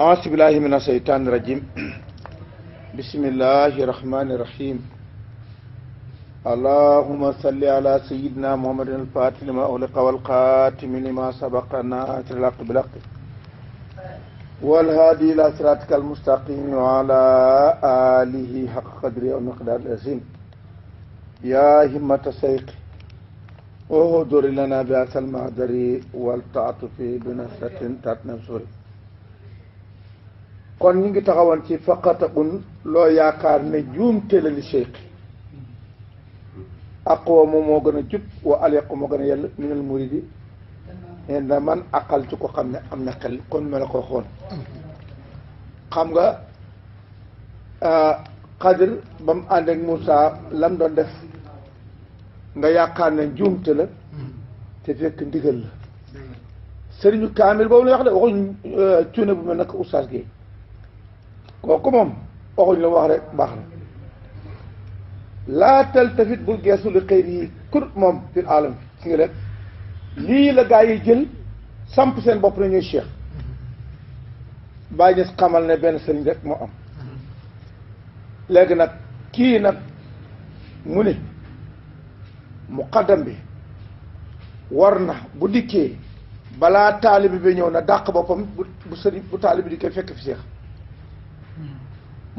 أعوذ بالله من الشيطان الرجيم بسم الله الرحمن الرحيم اللهم صل على سيدنا محمد الفاتح لما أغلق والخاتم لما سبق ناصر الحق بالحق والهادي إلى صراطك المستقيم وعلى آله حق قدره ومقدار العظيم يا همة الشيخ اهدر لنا بأس المهدر والتعطف بنصرة تتنصر kon ñu ngi taxawoon ci faqataqun loo yaakaar ne juumte la li cheikh aqwamu moo gën a jub wa aliqu moo gën a yell minal muridi inda man aqal ci ko xam ne am na xel kon ma la ko xoon xam nga Xadir ba mu ànd ak Moussa lam doon def nga yaakaar ne juumte la te fekk ndigal la sëriñu kaamil boobu la wax de waxuñ cuune bu mel nag oustaz gi kooku moom waxuñ la wax rek baax na laa taltafit bul geesu li xëy yi kur moom fil alam si nga def lii la gaa yi jël samp seen bopp na ñuy cheikh bàyyi ñes xamal ne benn sëriñ rek moo am léegi nag kii nag mu ne muqaddam bi war na bu dikkee balaa taalibi bi ñëw na dàq boppam bu sëriñ bu taalibi bi dikkee fekk fi cheikh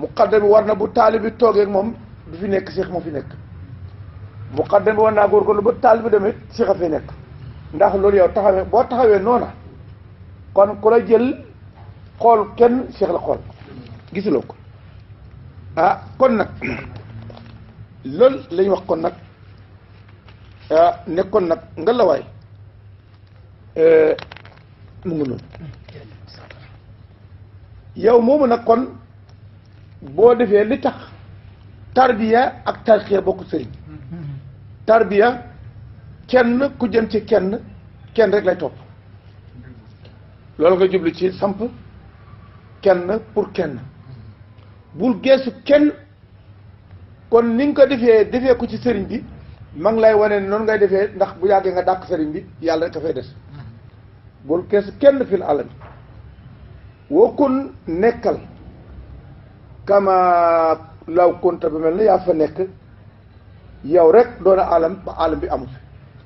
muqaddam bi war na bu taalibi bi toogee moom du fi nekk cheikh moo fi nekk muqaddam bi war naa góorgóorlu ba taalibi bi demee cheikh a fi nekk ndax loolu yow taxawee boo taxawee noona kon ku la jël xool kenn cheikh la xool gisuloo ko kon nag loolu lañ wax kon nag nekkoon nag nga la waay mu ngi noonu yow moomu nag kon boo defee li tax tarbiya ak tarxiya bokk sëriñ tarbiya kenn ku jëm ci kenn rek lay topp loolu nga jublu ci samp kenn pour kenn bul geesu kenn kon ni nga ko defee ko ci sëriñ bi ma ngi lay wane noonu ngay defee ndax bu yàggee nga dàq sëriñ bi yàlla rek a fay des bul geesu kenn fil alam wokkun nekkal kama law konta bi mel na yaa fa nekk yow rek doona alam ba alam bi amu fi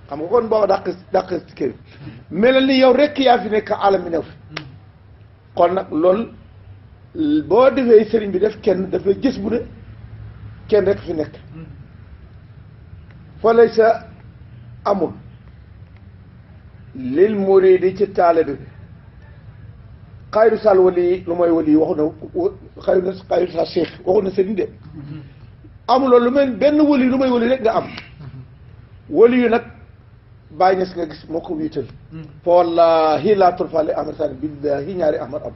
xam nga kon booba dàq ci kër melal ni yow rek yaa fi nekk alam bi new fi kon nag loolu boo defee sëriñ bi def kenn dafay gis bu ne kenn rek fi nekk fa lay sa amul lil muridi ci taalibe bi xayru sal wali lu mooy wali waxu na xayru sa cheikh waxu na sëriñ de amuloo lu mel benn wali lu mooy wali rek nga am wali yu nag bàyyi ñes nga gis moo ko wiital fa wallahi laa tulfale ahmad sani billahi ñaari ahmad am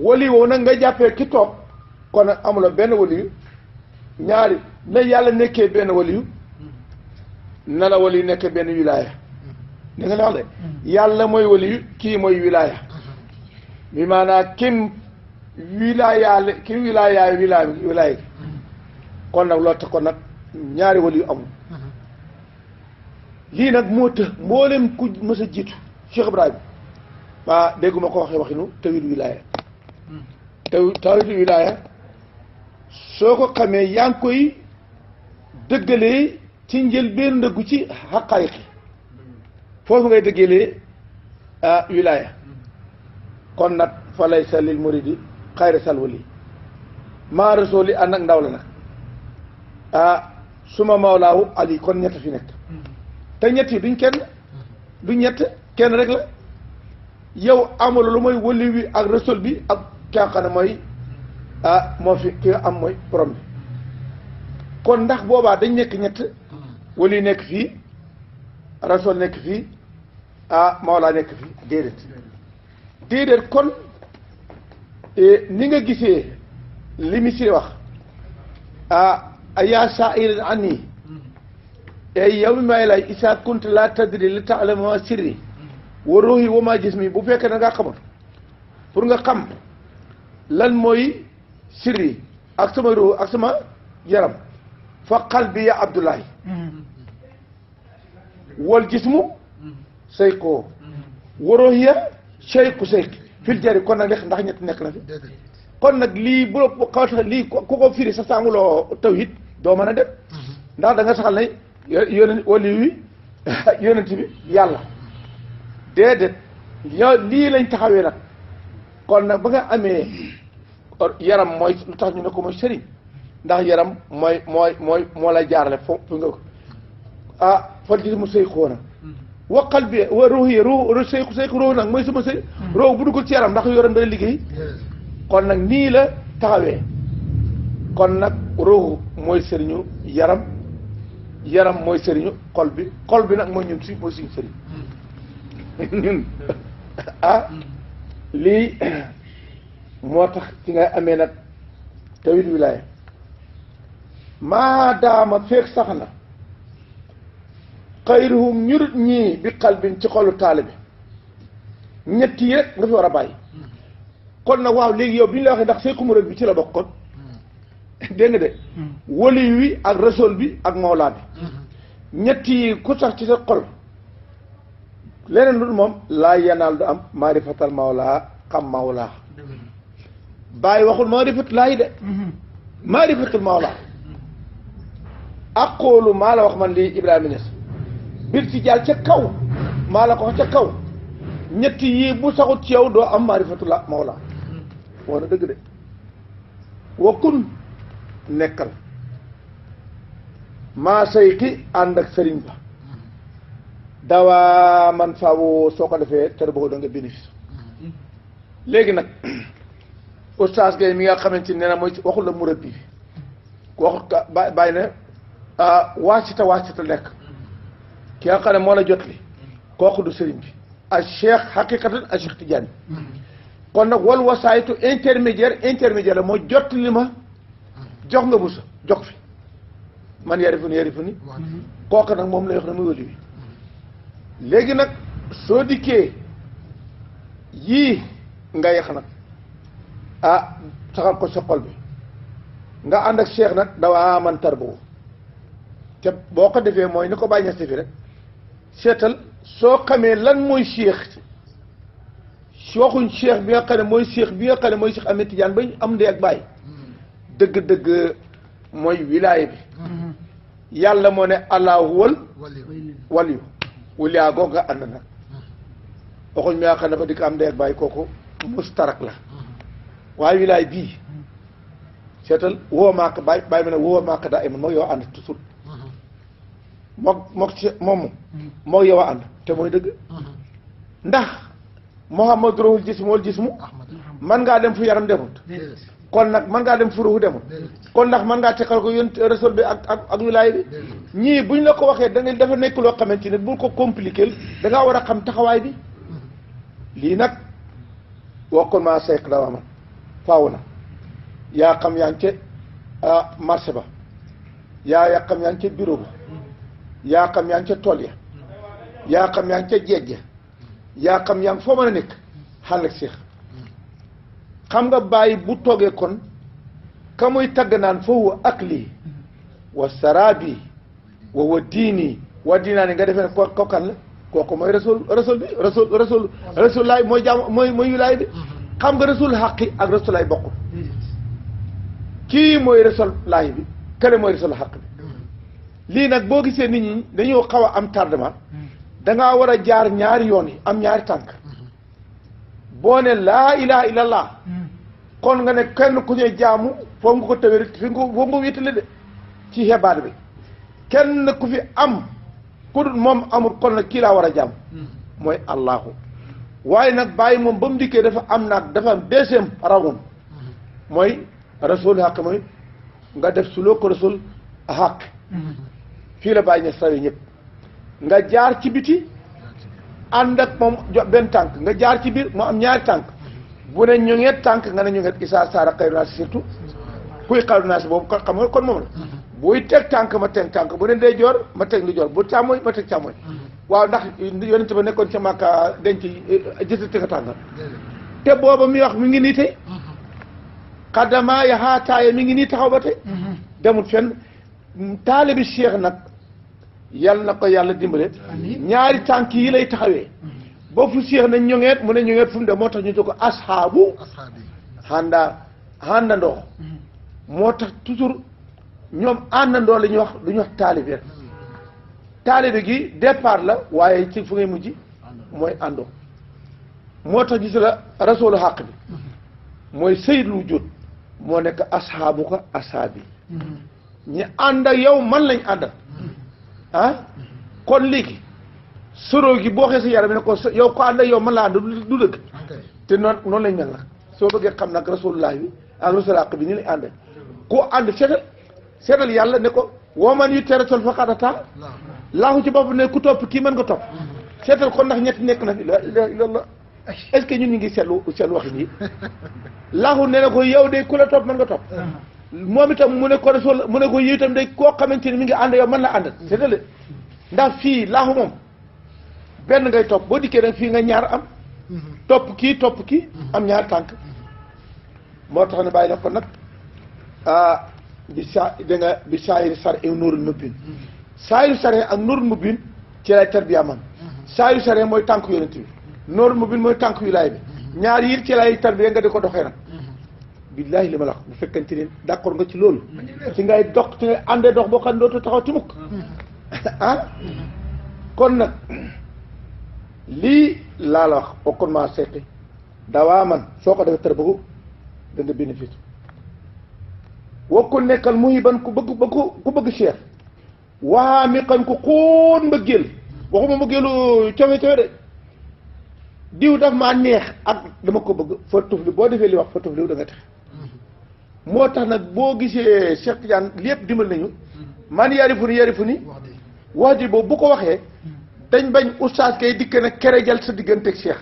wali woowu nag nga jàppee ki toog kon nag amuloo benn wali yu ñaari na yàlla nekkee benn wali yu na la wali yu nekkee benn wilaaya ni nga la wax de yàlla mooy wali yu kii mooy wilaaya bi maanaam kim wilaayaale kim wilaayaay wilaaya kon nag loolu tax kon nag ñaari wali yu amul lii nag moo tax mboolem ku mës a jiitu Cheikh Ibrahima waa dégguma ko waxee waxinu tawhid wilaaya tawhid wilaaya soo ko xamee yaa ngi koy dëggalee ci njëlbéen ndëggu ci xaqaayiqi foofu ngay dëggalee wilaaya kon nag fa laysa lil muridi xayra sal wali maa rasuli ànd ak ndaw la nag suma mawlaahu ali kon ñett fi nekk te ñett yi duñ kenn du ñett kenn rek la yow amul lu mooy wali wi ak rasul bi ak ki nga xam ne mooy moo fi ki nga am mooy borom bi kon ndax boobaa dañ nekk ñett wali nekk fii rasul nekk fii mawlaa nekk fii déedéet kon ni nga gisee li mi si wax yaa sa'ilan anni yow mi may lay isa kunta la tadri li ta'lamu ma sirri wa ruhi wa ma jismi bu fekkee na ngaa xamul pour nga xam lan mooy sirri ak sama ruh ak sama yaram fa qalbi ya abdullahi wal jismu sayqoo wa ruhiya shayku sayq fil jari kon nag ndax ñett nekk na fi kon nag lii bu xaw tax lii ku ko firi sa sànguloo tawhid doo mën a dem ndax da nga saxal ne yonent wali wi yonent bi yàlla déedéet lii lañ taxawee nag kon nag ba nga amee yaram mooy lu tax ñu ne ko mooy sëriñ ndax yaram moo lay jaarale foofu nga ko fal ji mu sëy xoona waqal bi wa ruux yi ruux sëy ruux nag mooy sama sëy ruux bu duggul ci yaram ndax yaram dana liggéey kon nag nii la taxawee kon nag ruux mooy sëriñu yaram mooy sëriñu xol bi nag mooy ñun mooy suñu sëriñ ñun lii moo tax ci ngay amee nag tawit wilaaya maadaama feek sax na xayruhum ñurut ñii bi qalbin ci xolu taalibe ñett yi rek nga fi war a bàyyi kon nag waaw léegi yow bi ñu la waxee ndax seeku murid bi ci la bokk kon dégg nga de wali wi ak rasul bi ak mawlaa bi ñett yi ku sax ci sa xol leneen lu moom laa yanaal du am maarifatal mawlaa xam mawlaa bàyyi waxul maarifatul laahi de maarifatul mawlaa aqulu maa la wax man lii Ibrahima Niass bir ci jàll ca kaw maa la ko wax ca kaw ñett yii bu saxut ci yow doo am maarifatul mawlaa wax na dëgg de wa kun nekkal maa sayqi ànd ak sëriñ ba dawaa man faaw soo ko defee tere boo da nga bénéfice léegi nag oustaz Gueye mi nga xamante ne na mooy waxul la murabbi bi waxut ka bàyyi ne waasita nekk ki nga xam ne moo la jot li kooku du sëriñ bi ak cheikh xaqiqatan ak cheikh Tidiane kon nag wal wasaayitu intermédiaire la moo jot li ma jox nga busa jox fi man yarifu ni kooku nag moom lay wax ne muy wali bi léegi nag soo dikkee yii nga yex nag saxal ko sa xol bi nga ànd ak cheikh nag dawaa man tar boobu te boo ko defee mooy ni ko bàyyi ña fi rek seetal soo xamee lan mooy cheikh waxuñ cheikh bi nga xam ne mooy cheikh bi nga xam ne mooy cheikh Ahmed Tidiane bañ am ndey ak bàyyi dëgg-dëgg mooy wilaaya bi yàlla moo ne allahu waliyu waliyaa googu nga ànd nag waxuñ mi nga xam ne dafa dikk am ndey ak bàyyi kooku mustarak la waaye wilaay bii seetal woo maak bàyyi ma ne woo maak daa iman moog yow ànd toujours moog yow a ànd te mooy dëgg ndax Muhammad ruhul jismu man ngaa dem fu yaram demut kon nag man ngaa dem fu ruhu demut kon ndax man ngaa teqal ko yónent rasul bi ak wilaay bi ñii buñ la ko waxee da nga dafa nekk loo xamante ne bul ko compliqué da ngaa war a xam taxawaay bi lii nag wokkon maa seek dawa man faaw na yaa xam yaa ngi ca marché ba yaa xam yaa ngi ca bureau ba yaa xam yaa ngi ca tool ya yaa xam yaa ngi ca jeej ya yaa xam yaa ngi foo mën a nekk xàll ak seex xam nga bàyyi bu toogee kon ka muy tagg naan fa huwa akli wa sarabi wa diini wa diinaani nga defee ne ko kan la kooku mooy rasul laay mooy jaam mooy wilaay bi xam nga rasul xaqi ak rasul laay bokkul kii mooy rasul laay bi kële mooy rasul xaq bi lii nag boo gisee nit ñi dañoo xaw a am tardement dangaa war a jaar ñaari yoon yi am ñaari tànk boo ne laa ilaha illallah kon nga ne kenn ku ñuy jaamu foo nga ko tawee foo nga wéetale de ci xebaar bi kenn ku fi am ku dul moom amul kon nag kii laa war a jaam mooy allahu waaye nag bàyyi moom ba mu dikkee dafa am deuxième rawum mooy rasul xaq mooy nga def suloo ko rasul xaq fii la bàyyi ña sawe ñëpp nga jaar ci biti ànd ak moom benn tànk nga jaar ci biir mu am ñaari tànk bu ne ñu ngeet tànk nga ne ñu ngeet isaa saara xayru naas surtout kuy xayru naas boobu kon xam nga kon moom la buy teg tànk ma teg tànk bu ne ndey joor ma teg ndi joor bu càmmooñ ma teg càmmooñ waaw ndax yonent ba nekkoon ca Màkka denc jësati nga tànk te booba mi wax mi ngi nii tey xaddamaa yaxaataaya mi ngi nii taxaw ba tey demul fenn taalibi Cheikh nag yal na ko yàlla dimbale ñaari tànk yi lay taxawee ba fu seex na ñoŋeet mu ne ñoŋeet fu mu de moo tax ñu ko ashaabu àndandoo moo tax toujours ñoom àndandoo la ñuy wax du ñu wax taalibe taalibe gi départ la waaye ci fu ngay mujj mooy àndoo moo tax gis la rasulu xàq bi mooy sayyidul wujud moo nekk ashaabu ko ashaabi ñi ànd ak yow man lañ àndal kon léegi soro gi boo xee sa yaram ne ko yow ko ànd ak yow man la ànd du dëgg te noonu lañ mel nag soo bëggee xam nag rasulullah bi ak rasul xàq bi ni lañ ànd ku ànd seetal yàlla ne ko woo man yu tere sol fa xadata laahu ci bopp ne ku topp kii mën nga topp seetal ko ndax ñetti nekk na fi loolu est-ce que ñun ñu ngi seetlu waxin yi laahu ne na ko yow de ku la topp mën nga topp moom itam mu ne ko rasul mu ne ko yow itam de koo xamante ni mi ngi ànd yow mën la àndal seetal ndax fii laahu moom benn ngay topp boo dikkee nag fii nga ñaar am topp kii am ñaar tànk moo tax ne bàyyi na ko nag bi saayiri sar e nuurul mubin saayiru sare ak nuurul mubin ci lay tarbiya man saayiru sare mooy tànk yonent bi nuurul mubin mooy tànk wilaay bi ñaar yi ci lay tarbiya nga di ko doxee nag billaahi li ma la wax bu fekkente ni d'accord nga ci loolu ci ngay dox ci ngay àndee dox boo xam ne dootu taxaw ci mukk kon nag lii laa la wax bokkoon maa seqi dawaa man soo ko defee tër bëggu da nga bénéfice wakkul nekkal muhiban ku bëgg Cheikh waa mi xam ko xóon mbëggeel waxuma mbëggeelu cofe de diw daf maa neex ak dama ko bëgg fa tufli boo defee li wax fa tufli da nga tax moo tax nag boo gisee Cheikh Tidiane lépp dimbal nañu man yarifu ni wax ji boobu bu ko waxee dañ bañ oustaz kay dikk na kerejal sa digganteeg Cheikh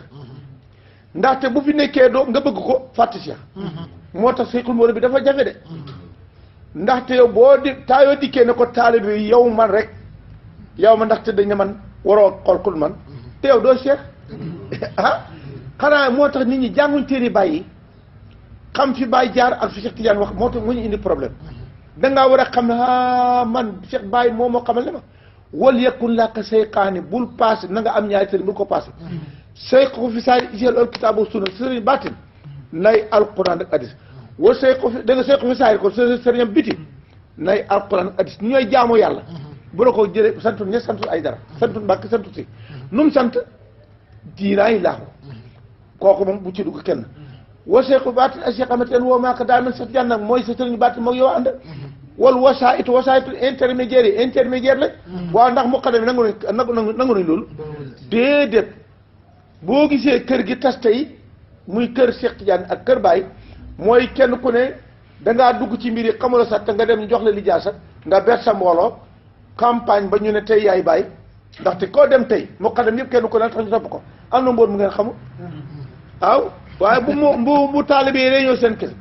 ndaxte bu fi nekkee doo nga bëgg ko fàtte Cheikh moo tax Seexul Mawlud bi dafa jafe de ndaxte yow boo di taa yoo dikkee ne ko taalibe bi yow man rek yow ma ndaxte dañ ne man waroo xolkul man te yow doo Cheikh xanaa moo tax nit ñi jànguñ téere bàyyi xam fi bàyyi jaar ak fi Cheikh Tidiane wax moo tax mu ñu indi problème dangaa war a xam ne man Cheikh Baye moo xamal ne ma wal yakun laka sayqaani bul passé na nga am ñaari sëriñ bul ko passé sayqu fi saari iseel al kitaabu sunna sëriñ baatin nay alquran ak hadis wa sayqu fi da nga sayqu fi saari ko sëriñam biti nay alquran ak hadis ñooy jaamu yàlla bu la ko jëlee santu ñe santu ay dara santu mbàkk santu si nu mu sant diinaay laaxu kooku moom bu ci dugg kenn wa sayqu baatin ak Cheikh Amath woo maaka daa mel Cheikh Diagne nag mooy sa sëriñ baatin moom yow ànd wal wasaitu intermédiaire la waaw ndax muqaddam yi nangu nañ loolu déedéet boo gisee kër gi tas tey muy kër Cheikh Tidiane ak kër Baye mooy kenn ku ne dangaa dugg ci mbir yi xamula sax te nga dem ñu jox la lijaasa nga ber sa mbooloo campagne ba ñu ne tey yaay Baye ndaxte koo dem tey muqaddam yëpp kenn ku ne tax ñu topp ko am na mboot mu ngeen xamul waaw waaye bu taalibe yi réñoo seen kër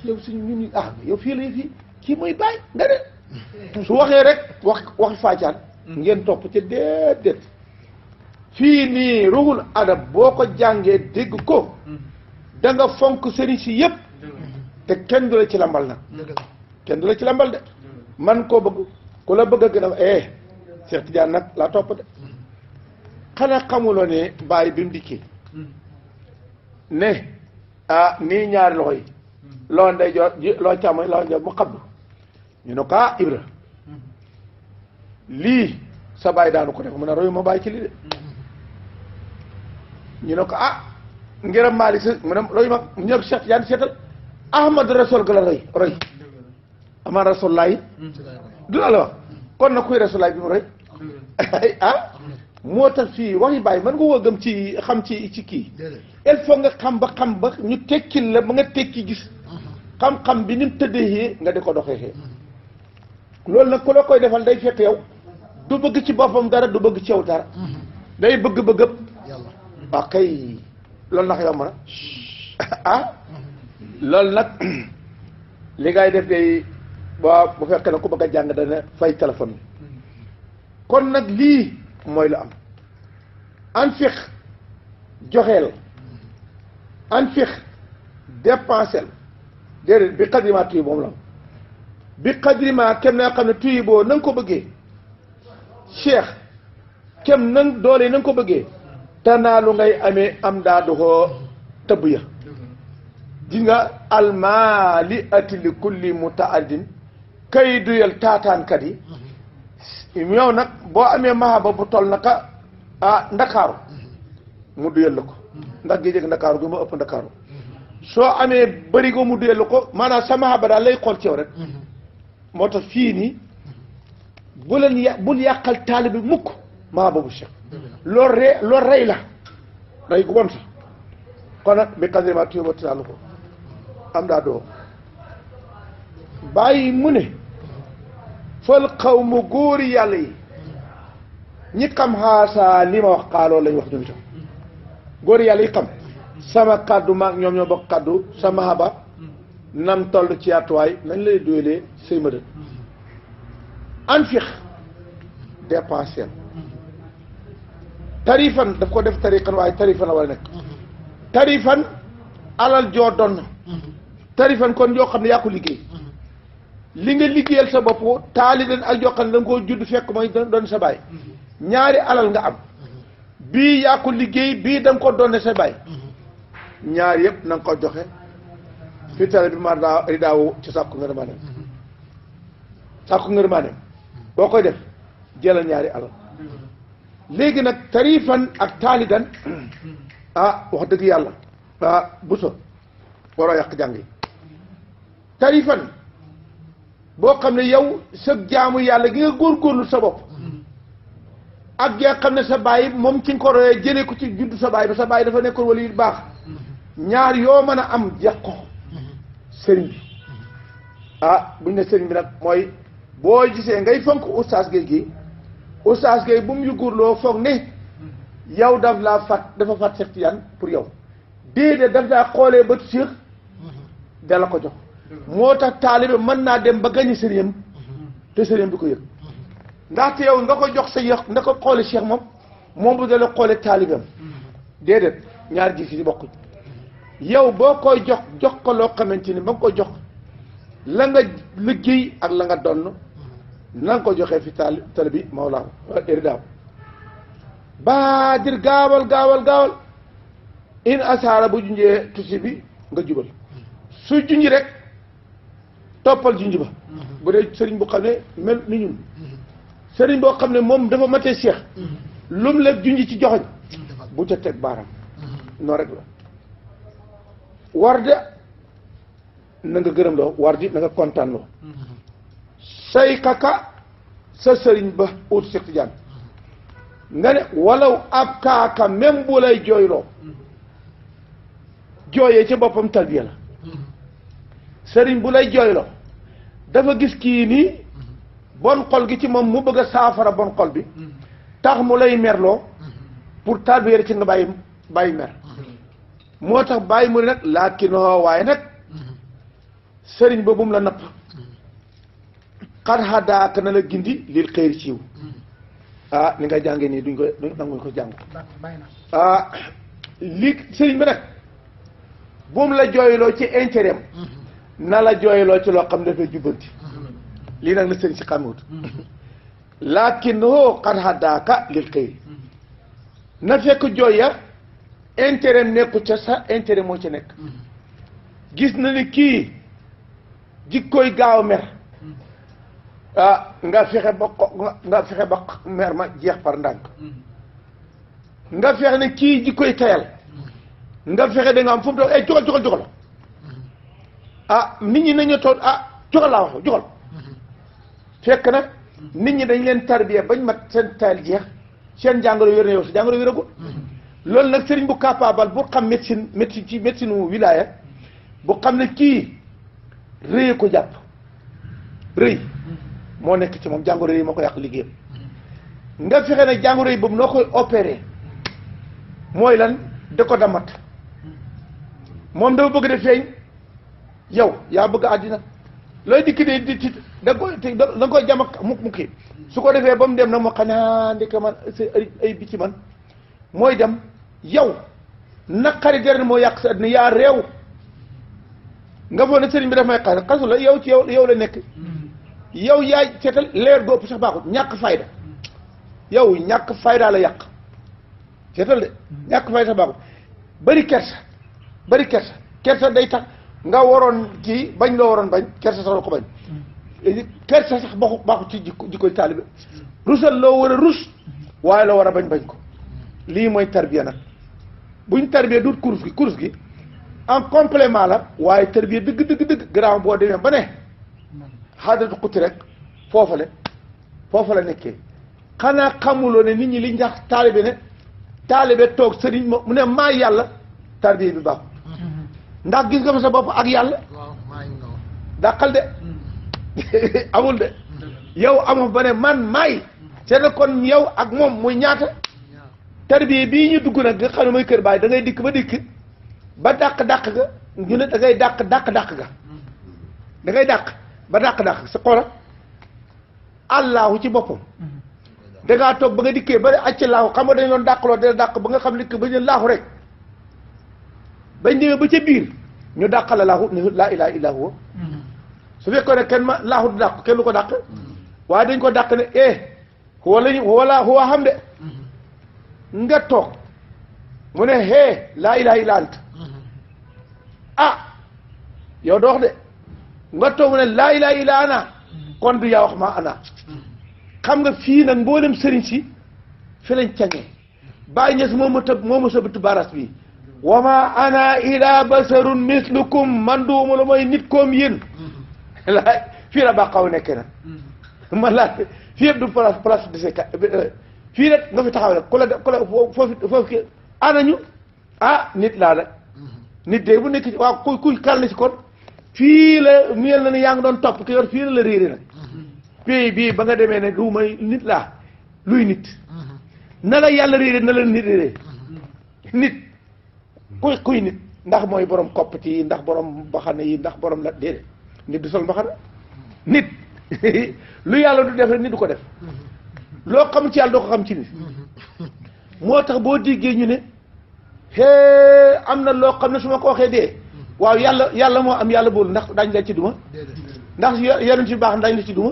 yow suñu ñun yow fii la fii kii mooy Baye nga de su waxee rek wax faacaan ngeen topp ca déedéet fii nii ruhul adab boo ko jàngee dégg ko da nga fonk sëriñ si yëpp te kenn du la ci lambal nag kenn du la ci lambal de man koo bëgg ku la bëgg a gën a Cheikh Tidiane nag laa topp de xanaa xamuloo ne Baye bi mu dikkee ne nii ñaari loxo yi loo ndeyjoor loo càmmoñ loo ndeyjoor mu xabdu ñu ne ko Ibra lii sa Baye daanu ko def mu ne royu ma Baye ci lii de ñu ne ko ngiram Malick sa mu ne royu ma ñu ne ko Cheikh Tidiane seetal Ahmad Rasul ga la roy Ahmad Rasul laay du la wax kon na kuy Rasul laay bi mu roy moo tax fii waxi Baye mën nga woo gëm ci xam ci kii il faut nga xam ba ñu tekkil la ba nga tekki gis xam-xam bi ni mu tëddee nga di ko doxee loolu nag ku la koy defal day fekk yow du bëgg ci boppam dara du bëgg ci yow dara day bëgg-bëggëb waaw kay loolu nag yomb na loolu nag li ngay def day bu fekkee ne ku bëgg a jàng dana fay téléphone bi kon nag lii mooy la am anfiq joxeel anfiq dépensel déedéet bi xadrima tuyi moom la am bi xadrima kem na nga xam ne tuyi boo na nga ko bëggee cheikh kem na doole na nga ko bëggee tanaalu ngay amee am daadu koo tëbb ya di nga almaali ati li kulli mutaaddin kay duyal taataankat yi yow nag boo amee mahaba bu toll naka ndakaaru mu duyal la ko ndax gi jëg ndakaaru gi ma ëpp ndakaaru soo amee bërigo mu duyal la ko maanaam sa mahaba daal lay xool ci yow rek moo tax fii nii bul yàqal taalibi mukk mahaba bu Cheikh loolu rey la rey gu bon sax kon nag bi kasima tuyóbati saalu ko am daa doo bàyyi mu ne fël xaw mu góori yàlla yi ñi xam xaasa li ma wax xaaloo lañ wax ñoom itam góori yàlla yi xam sama kàddu maag ñoom ñoo bokk kàddu sama haba nam toll ci yaatuwaay nañ lay duyalee sëy ma dën anfiq dépensé tarifan daf ko def tariqan waaye tarifan la war a nekk tarifan alal joo doon tarifan kon yoo xam ne yaa ko liggéey li nga liggéeyal sa bopp taalidan ak yoo xam ne da nga koo judd fekk mooy doon sa baay ñaari alal nga am bii yaa ko liggéey bii da nga ko doone sa baay ñaar yëpp na nga ko joxe fi tale bi ma ridaawu ci sàkku ngërmaaneem sàkku ngërmaaneem boo koy def jëlal ñaari alal léegi nag tarifan ak taalidan wax dëgg yàlla buso waroo yàq jàng yi tarifan boo xam ne yow sa jaamu yàlla gi nga góorgóorlu sa bopp ak gi nga xam ne sa baay moom ci nga ko royee jëlee ko ci juddu sa baay ba sa baay dafa nekkoon wala yu baax ñaar yoo mën a am jeex ko sëriñ bi buñ ne sëriñ bi nag mooy boo gisee ngay fonk oustaz Gueye gi oustaz Gueye bu mu yugurloo foog ne yow dafa fat Cheikh Tidiane pour yow déedéet daf daa xoolee ba Cheikh dala ko jox moo tax taalibe mën naa dem ba gañe sëriñam te sëriñam du ko yëg ndaxte yow nga ko jox sa yëg nga ko xoole Cheikh moom bu dala xoole taalibeem déedéet ñaar gis yi bokkuñ yow boo koy jox ko loo xamante ni ba nga ko jox la nga liggéey ak la nga donn na nga ko joxee fi tali bi mawlaa irdaaw baadir gaawal in asaara bu junjee tusi bi nga jubal su junj rek toppal junj ba bu dee sëriñ bu xam ne mel ni ñun sëriñ boo xam ne moom dafa matee Cheikh lum la junj ci joxoñ bu ca teg baaram noo rek la war de na nga gërëm loo war di na nga kontaan loo say kaka sa sëriñ ba ut Cheikh Tidiane nga ne walaw ab kaaka même bu lay jooyloo jooyee ca boppam talbiya la sëriñ bu lay jooyloo dafa gis kii nii bon xol gi ci moom mu bëgg a saafara bon xol bi tax mu lay merloo pour talbiya ci nga bàyyi mer moo tax bàyyi mu ne nag laakinoo waaye nag sëriñ ba bu mu la napp xar xadaaka na la gindi lil xëyri ciiw ni nga jàngee nii duñ nanguñ ko jàng li sëriñ bi nag bu mu la jooyloo ci intérêt am na la jooyloo ci loo xam ne dafay jubbanti lii nag la sëriñ si xamewut laakinoo xar xadaaka lil xëyri na fekk jooy ya intérêt nekku ca sa intérêt moo ca nekk gis na ni kii jikkooy gaaw a mer nga fexe ba mer ma jeex par ndànk nga fexe ne kii jikkooy tayal nga fexe da nga am fu mu toog joxal nit ñi nañu toog joxal laa wax joxal fekk nag nit ñi dañ leen tarbiya bañ mat seen tayal jeex seen jàngoro wér na yow si jàngoro wéragul loolu nag sëriñ bu capable bu xam médecine wilaya bu xam ne kii rëy ko jàpp rëy moo nekk ci moom jàngoro yi moo ko yàq liggéeyam nga fexe ne jàngoro yi boobu noo koy opéré mooy lan da ko damat moom dafa bëgg de feeñ yow yaa bëgg àddina looy dikki de di da nga koy jam ak mukki su ko defee ba mu dem nag moo xanaa ndeke man ay bi ci man mooy dem yow naqari deret moo yàq sa àddina yaa réew nga foog ne sëriñ bi daf may xasu la yow ci yow la nekk yow yaay seetal leer góob sax baaxut ñàkk fayda yow ñàkk fayda la yàq seetal de ñàkk fay sa baaxul bëri kersa day tax nga waroon kii bañ loo waroon bañ kersa sax la ko bañ kersa sax baaxu ci jikkoy taalibe rusal loo war a rus waaye loo war a bañ ko lii mooy tarbiya nag buñ tarbiya du kurus gi en complément la waaye tarbiya dëgg gannaaw boo demee ba ne xaadatu xuti rek foofa la nekkee xanaa xamuloo ne nit ñi liñ tax taalibe toog sëriñ mu ne maa yàlla tarbiya bi baaxul ndax gis nga ma sa bopp ak yàlla dàqal de amul de yow amoo ba ne man maay c'est kon yow ak moom muy ñaata tarbiya bii ñu dugg nag nga xam ne mooy kër baay da ngay dikk ba dàq ga ñu ne da ngay dàq ga da ngay dàq ba dàq sa xoola allahu ci boppam da ngaa toog ba nga dikkee ba acc laahu xam nga dañ doon dàqloo dina dàq ba nga xam ne ba ñu laahu rek bañ demee ba ca biir ñu dàqala laahu ne laa ilaaha illa huwa su fekkoon ne kenn ma laahu du dàq kenn du ko dàq waaye dañ ko dàq ne huwa xam de nga toog mu ne laa ilaaha illa ant yow doo wax de nga toog mu ne laa ilaaha illa ana kon du yaa wax maa ana xam nga fii nag mboolem sëriñ si fi lañ cañee bàyyi ñes moo ma sëbatu baras bi wa ma ana ila basarun mislukum man duuma la mooy nit koom yéen fii la baqaw nekkee nag man laa fii yëpp du place de ces fii rek nga fi taxaw rek ku la foofu anañu nit laa la nit de bu nekk ci waaw kuy kàll si kon fii la mel na ne yaa ngi doon topp ki yor fii la réeré nag pays bii ba nga demee ne du may nit laa luy nit na la yàlla réeré na la nit réeré nit kuy nit ndax mooy borom koppati yi ndax borom mbaxana yi ndax borom la déedéet nit du sol mbaxana nit lu yàlla du def rek nit du ko def loo xam ci yàlla doo ko xam ci nit moo tax boo déggee ñu ne am na loo xam ne su ma ko waxee dee waaw yàlla moo am yàlla boolu ndax daañu la ci duma ndax yonent ci baax daañu la ci duma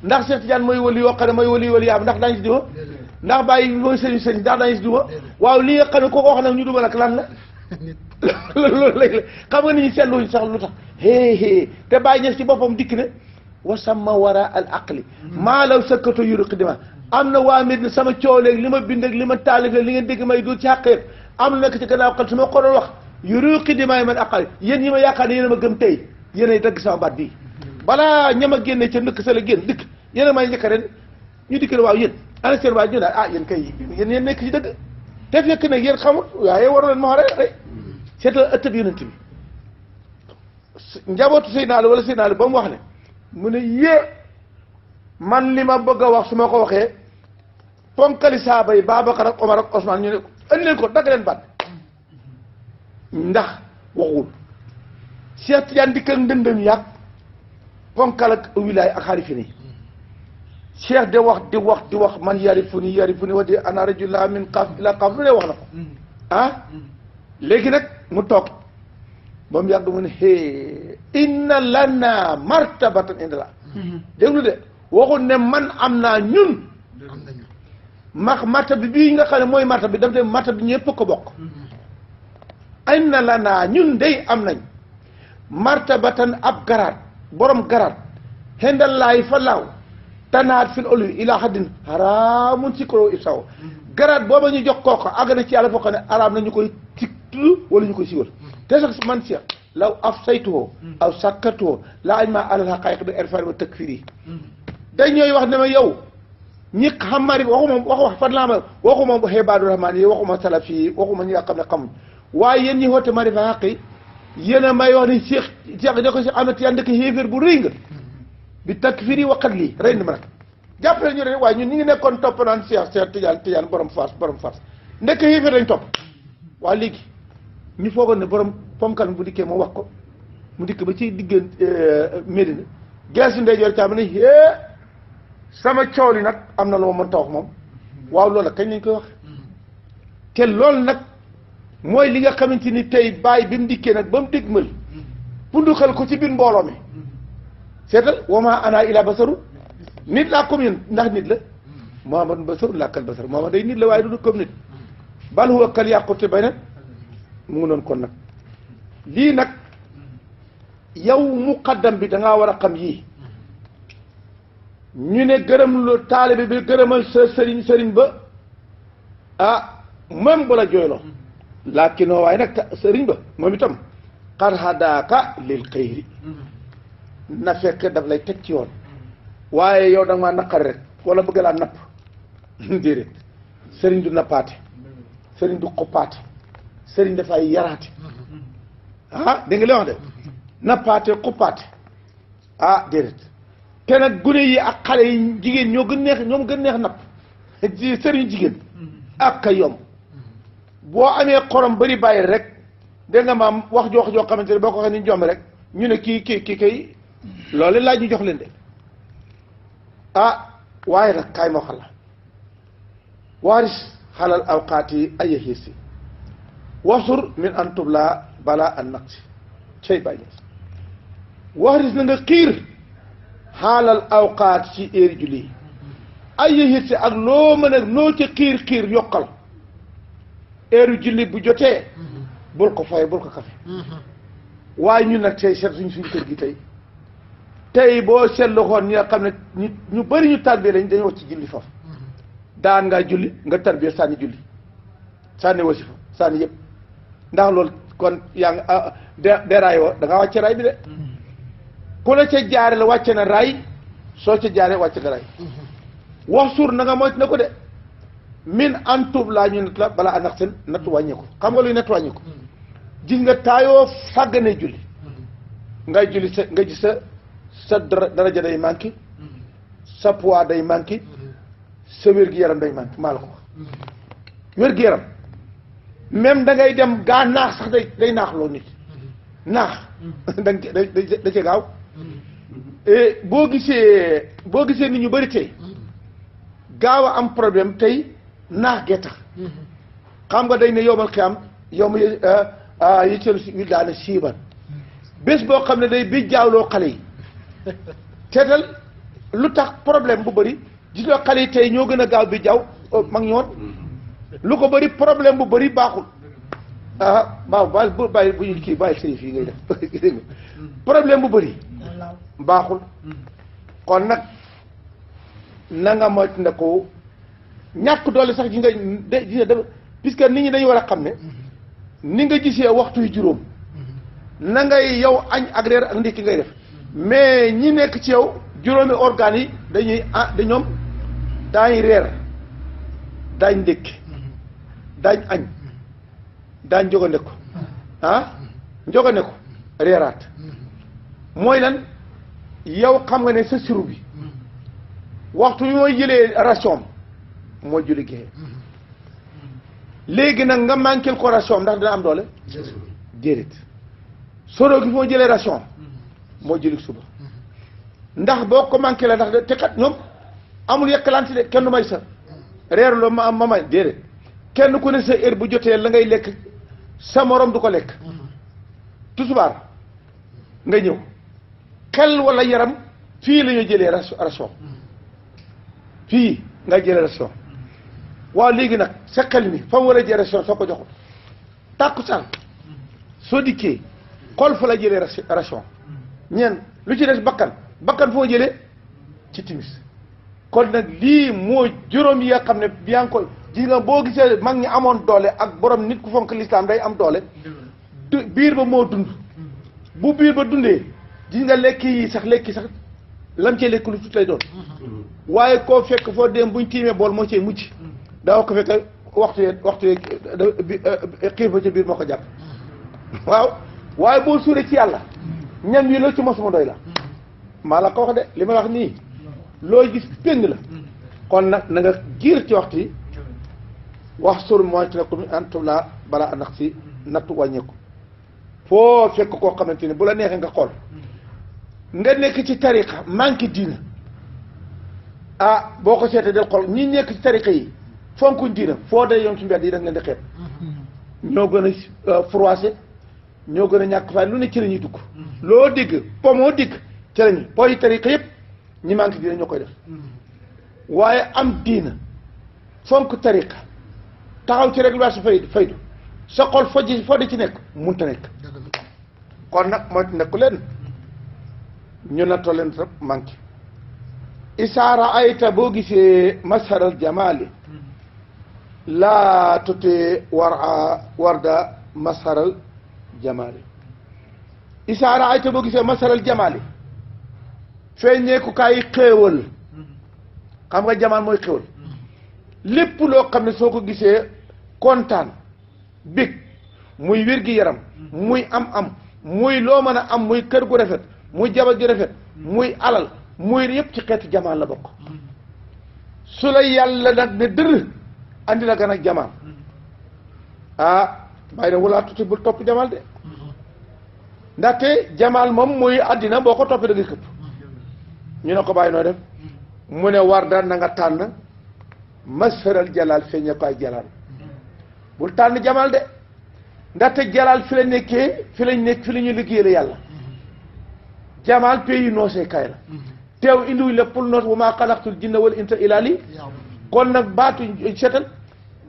ndax Cheikh Tidiane mooy wali yoo xam ne mooy wali yaam ndax daañu ci duma ndax bàyyi mooy sëriñ ndax daañu ci duma waaw li nga xam ne kooku wax nag ñu duma nag lan la loolu léegi la xam nga nit ñi seetluñu sax lu tax te bàyyi ñes ci boppam dikk ne wasamma wara al aqli maa law sëkkato yuruqi dima am na waa mit ne sama cooleeg li ma bind ak li ma taalif li ngeen dégg may du ci xàqeet am na nekk ci gannaaw xel su ma ko doon wax yuruqi dima man aqali yéen ñi ma yaakaar ne yéen a ma gëm tey yéen ay dagg sama baat bii balaa ñam a génne ca ndëkk sa la génn dikk yéen a may njëkk ren ñu dikk ne waaw yéen ana seen waa ñu naan yéen kay yéen nekk ci dëgg te fekk ne yéen xamul waaye waru leen ma wax rek seetal ëttab yonent bi njabootu Seydina Ali wala Seydina Ali ba mu wax ne mu ne man li ma bëgg a wax su ma ko waxee ponkali saaba yi Babacar ak Omar ak Ousmane ñu ne andi leen ko dagg leen baat ndax waxul Cheikh Tidiane dikk ak ndëndëm yàgg ponkal ak wilaay ak xaarifin yi Cheikh di wax man yarifuni wa di ana rajulullah min qaaf ila qaaf lu ne wax na ko léegi nag mu toog ba mu yàgg mu ne inna lana martabatan indallah déglu de waxul ne man am naa ñun martab bi bii nga xam ne mooy martab bi daf de martab bi ñëpp ko bokk inna lana ñun day am nañ martabatan ab garaat borom garaat xendallaayi fa laaw tanaat fil olu ila haddin haraamun si koro ibsaw garaat booba ñu jox kooko àgg na ci yàlla foo xam ne araam na ñu koy ci tudd wala ñu koy siwal te sax man Cheikh law af saytuwoo aw sàkkatuwoo laa añ maa alal xaqaayiq du erfar ba tëkk fii day ñooy wax ne ma yow ñi xam mari wax fan laa ma waxuma xibaadu rahmaan yi waxuma salaf yi waxuma ñi nga xam ne xamuñ waaye yéen ñi xoote mari fa xaq yi yéen a may wax ni Cheikh da ko si amat yaa ndëkk xéeféer bu rëy nga bi takk fii waxat lii rey na ma nag jàppale ñu ne waaye ñun ñu ngi nekkoon topp naan Cheikh Tidiane borom faas ndekk xéeféer lañ topp waaye léegi ñu foogoon ne borom ponkal bu dikkee moo wax ko mu dikk ba ci diggante Médina geesu ndeyjoor caa ma ne sama coow li nag am na lu ma mënta wax moom waaw loolu kañ lañ koy wax te loolu nag mooy li nga xamante ni tey bàyyi bi mu dikkee nag ba mu dégmal punduxal ko ci biir mbooloo mi seetal wama ana ila basaru nit laa comme yéen ndax nit la Muhammad basaru laa kal basar Muhammad day nit la waaye du comme nit bal huwa kal yàquti bay na mu ngi noonu kon nag lii nag yow muqaddam bi da ngaa war a xam yii ñu ne gërëm lu taalibe bi gërëmal sa sëriñ ba même bu la jooyloo laakinoo waaye nag sëriñ ba moom itam xar hadaaka lil xayri na fekk daf lay teg ci yoon waaye yow da nga maa naqari rek wala bëgg laa napp déedéet sëriñ du nappaate sëriñ du xoppaate sëriñ dafay yaraate dégg nga li wax de nappaate xoppaate déedéet te nag gune yi ak xale yi jigéen ñoom gën neex napp sëriñ jigéen ak ka yomb boo amee xorom bari bàyyi rek dégg nga maam wax joo xamante ne boo ko waxee ni jomb rek ñu ne kii kay loolu laaj ñu jox leen de waaye nag kaay moo xala waaris xalal awqaati ay xiisi wasur min an tubla bala an naqsi cey bàyyi waaris na nga xiir xaalal awqaat ci heure julli ay xiisi ak loo mën a noo ca xiir yokkal heure julli bu jotee bul ko fay bul ko kafe waaye ñun nag tey seet suñ kër gi tey boo seetlu xoon ñi nga xam ne ñu bëri ñu tarbiya lañ dañoo wax ci julli foofu daan ngaa julli nga tarbiya sànni julli sànni wasifa sànni yëpp ndax loolu kon yaa ngi de raay woo da ngaa wàcce raay bi de ku la ca jaare la wàcce na raay soo ca jaaree wàcce nga raay wax suur na nga moytu na ko de min antub laa ñu nat la balaa a nax seen nattu wàññeeku xam nga luy nattu wàññeeku gis nga taayoo sàgganee julli ngay julli nga gis sa daraja day manqué sa poids day manqué sa wér-gu-yaram day manqué maa la ko wax wér-gu-yaram même da ngay dem gaa naax sax day naax loo nit naax da ca gaaw boo gisee nit ñu bëri tey gaaw a am problème tey naax gee tax xam nga day ne yowmal xiyaam yow ma yëccalu si wil daane siiban bés boo xam ne day bi jaawloo xale yi teetal lu tax problème bu bëri gis nga xale yi tey ñoo gën a gaaw bi jaaw mag ñoon lu ko bëri problème bu bëri baaxul waaw bu bàyyi bu ñu kii bàyyi sëriñ fii ngay def problème bu bëri baaxul kon nag na nga moytu ne ko ñàkk doole sax ji nga puisque nit ñi dañu war a xam ne ni nga gisee waxtu yu juróom na ngay yow añ ak reer ak ndékki ngay def mais ñi nekk ci yow juróomi organes yi dañuy ñoom daañ reer daañ ndékki daañ añ daañ njogande ko njogande ko reeraat mooy lan yow xam nga ne sa siru bi waxtu bi mooy jëlee ration mooy julli géeye léegi nag nga manqué ko ration ndax dina am doole déedéet soro gi foo jëlee ration moo julli suba ndax boo ko manqué la ndax te kat ñoom amul yekkalante de kenn du may sa reeru la ma may déedéet kenn ku ne sa heure bu jotee la ngay lekk sa morom du ko lekk tusubaar nga ñëw xel wala yaram fii la ñuy jëlee ration fii nga jëlee ration waaw léegi nag sa xel mi fa mu war a jëlee ration soo ko joxul tàkkusaan soo dikkee xol fa la jëlee ration ñeen lu ci des bakkan foo jëlee ci timis kon nag lii moo juróom yi nga xam ne yaa ngi koy gis nga boo gisee mag ñi amoon doole ak borom nit ku fonk lislaam day am doole biir ba moo dund bu biir ba dundee gis nga lekki sax lam cee lekk lu tut lay doon waaye koo fekk foo dem buñ tiimee bool moo cee mucc daa ko fekk waxtu xiif ba ca biir moo ko jàpp waaw waaye boo suuree ci yàlla ñam yi loo ci mosuma doy la maa la ko wax de li ma wax nii loo gis péng la kon nag na nga giir ci waxtu yi wax sur mooy te ne ko antu la balaa anax si nattu wàññeeku foo fekk koo xamante ne bu la neexee nga xool nga nekk ci tariqa manqué diina boo ko seetee del xool ñi nekk ci tariqa yi fonkuñ diina foo day yoon ci mbedd yi da nga leen di xeeb ñoo gën a froissé ñoo gën a ñàkk fay lu ne ci la ñuy dugg loo dégg moo dégg ci la ñuy po yi tariqa yëpp ñi manqué diina ñoo koy def waaye am diina fonk tariqa taxaw ci rek weesu faydu sa xol foddi ci nekk munta nekk kon nag mooy nekku leen ñu nattoo leen rek manqué isaara ayta boo gisee masharal jamaali laa tuti warda masharal jamaali isaara ayta boo gisee masharal jamaali feeñeeku kaay xéewal xam nga jamaal mooy xéewal lépp loo xam ne soo ko gisee kontaan bég muy wér gi yaram muy am muy loo mën a am muy kër gu rafet muy jabar gi rafet muy alal muy yëpp ci xeetu jamaal la bokk su la yàlla nag ne dër andi la gan ak jamaal bàyyi na wulaa tuuti bul topp jamaal de ndaxte jamaal moom muy àddina boo ko toppee da ngay këpp ñu ne ko bàyyi noo def mu ne war daan na nga tànn masharal jalaal feeñe ko ay jalaal bul tànn jamaal de ndaxte jalaal fi la nekkee fi lañ nekk fi la ñuy liggéeyal yàlla jamaal pays noosee kaay la teew indiwuñ la pour noos wa maa xalaqtul jinna wal insa illaa li kon nag baatu setal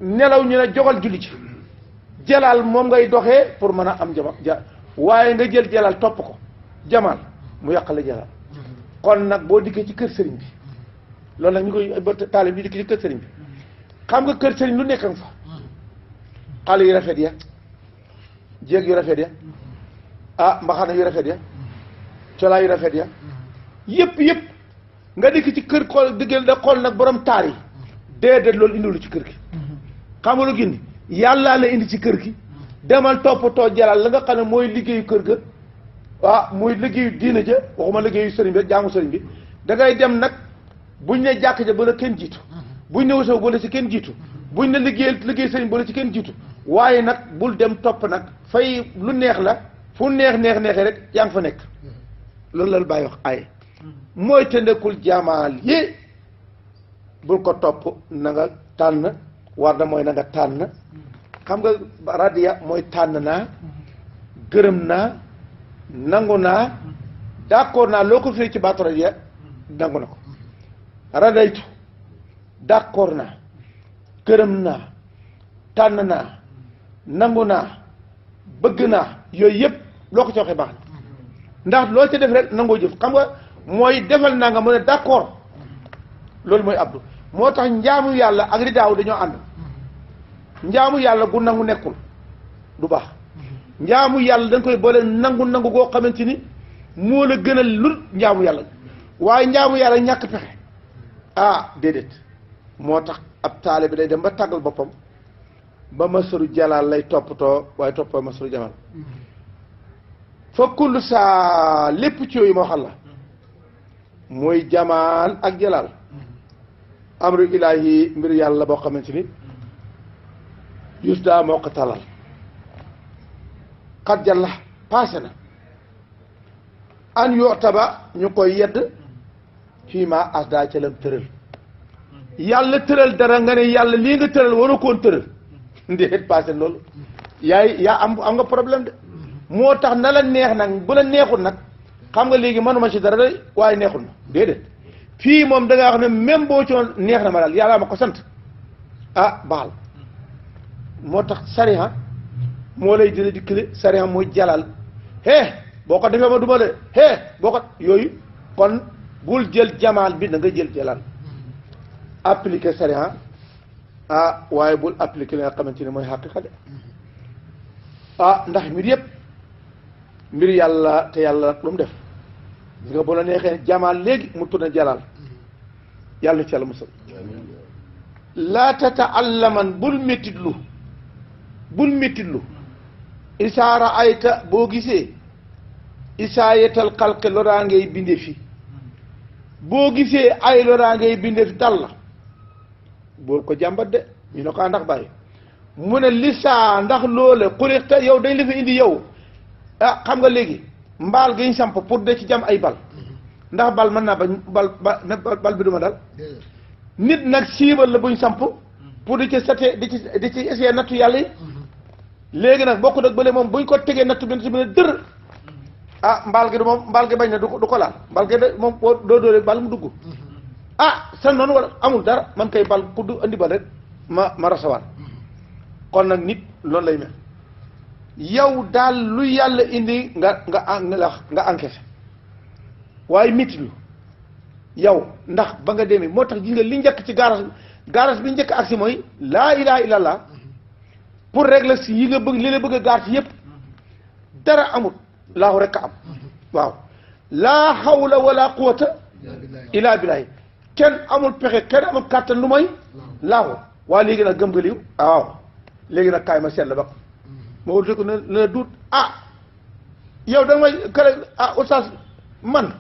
nelaw ñu ne jogal julli ci jalaal moom ngay doxee pour mën a am waaye nga jël jalaal topp ko jamaal mu yàqale jalaal kon nag boo dikkee ci kër sëriñ bi loolu nag ñu koy taalib bi dikk ci kër sëriñ bi xam nga kër sëriñ lu nekk nga fa xale yu rafet ya jéeg yu rafet ya mbaxana yu rafet ya colaa yu rafet ya yëpp nga dikk ci kër xool diggal da xool nag borom taar yi déedéet loolu indiwul ci kër gi xam nga lu gindi yàllaa la indi ci kër gi demal toppatoo jalal la nga xam ne mooy liggéeyu kër ga muy liggéeyu diina ja waxuma liggéeyu sëriñ bi jaamu sëriñ bi da ngay dem nag buñ ne jàkk ja ba la kenn jiitu buñ ne wasaw ba la ci kenn jiitu buñ ne liggéey sëriñ ba la ci kenn jiitu waaye nag bul dem topp nag fay lu neex la fu neexee rek yaa ngi fa nekk loolu la bàyyi wax ay mooy te nekkul jamaal yi bul ko topp na nga tànn war na mooy na nga tànn xam nga radiya mooy tànn naa gërëm naa nangu naa d'accord naa loo ko firi ci baatu radiya nangu na ko radaytu d'accord naa gërëm naa tànn naa nangu naa bëgg naa yooyu yëpp loo ko ci waxee baax na ndax loo ci def rek nangoo jëf xam nga mooy defal naa nga mu ne d'accord loolu mooy abdu moo tax njaamu yàlla ak ridaaw dañoo ànd njaamu yàlla gu nangu nekkul du baax njaamu yàlla dañ koy boole nangu goo xamante ni moo la gën a lul njaamu yàlla waaye njaamu yàlla ñàkk pexe déedéet moo tax ab taale bi day dem ba tàggal boppam ba masaru jalaal lay toppatoo waaye toppoo masaru jamaal fa kullu saa lépp ci yooyu moo xam la mooy jamaal ak jalaal amru ilaahi mbir yàlla boo xamante ni yus daa moo ko talal xat jalla passé na an yootaba ñu koy yedd fii ma asda ca lam tëral yàlla tëral dara nga ne yàlla lii nga tëral war a koon tëral ndéet passé loolu yaa am nga problème de moo tax na la neex nag bu la neexul nag xam nga léegi manuma ci dara de waaye neexul na déedéet fii moom da ngaa xam ne même boo coon neex na ma daal yàlla ma ko sant baal moo tax sariha moo lay dina dikkale sariha mooy jalal boo ko defee ma duma le boo ko yooyu kon bul jël jamaal bi da nga jël jalal appliquer sariha waaye bul appliquer li nga xamante ne mooy xaqiqa de ndax mbir yëpp mbir yàlla te yàlla nag lu mu def gis nga bu la neexee jamaal léegi mu tourné jalal yàlla na ci yàlla musal laa tataallaman bul méttitlu isaara ayta boo gisee isaayatal xalqi loraa ngay binde fi boo gisee ay loraa ngay binde fi dal la boo ko jàmbat de ñu ne ko ndax bàyyi mu ne lisaa ndax loole xulixta yow dañ la fi indi yow xam nga léegi mbaal gañ samp pour de ci jam ay bal ndax bal mën naa bañ bal bi duma dal nit nag siibal la buñ samp pour di ci sate di ci essayer nattu yàlla yi léegi nag bokku nag bële moom buñ ko tegee nattu bi ne dër mbaal gi mbaal gi bañ na du ko laal mbaal gi de moom doo dóore bal mu dugg sa noonu wala amul dara man kay bal pour du andi bal rek ma rasawaat kon nag nit loolu lay mel yow daal lu yàlla indi nga encaissé waaye métti lu yow ndax ba nga demee moo tax gis nga li njëkk ci garage bi njëkk agsi mooy laa ilaha illallah pour régler si yi nga bëgg li la bëgg a gaar ci yëpp dara amut laahu rek a am waaw laa hawla wala quwata illa billahi kenn amul pexe kenn amul kàttan lu mooy laahu waa léegi nag gëm nga liw waaw léegi nag kaay ma seet la ba ma wut ko ne duut yow da nga may kare oustaz man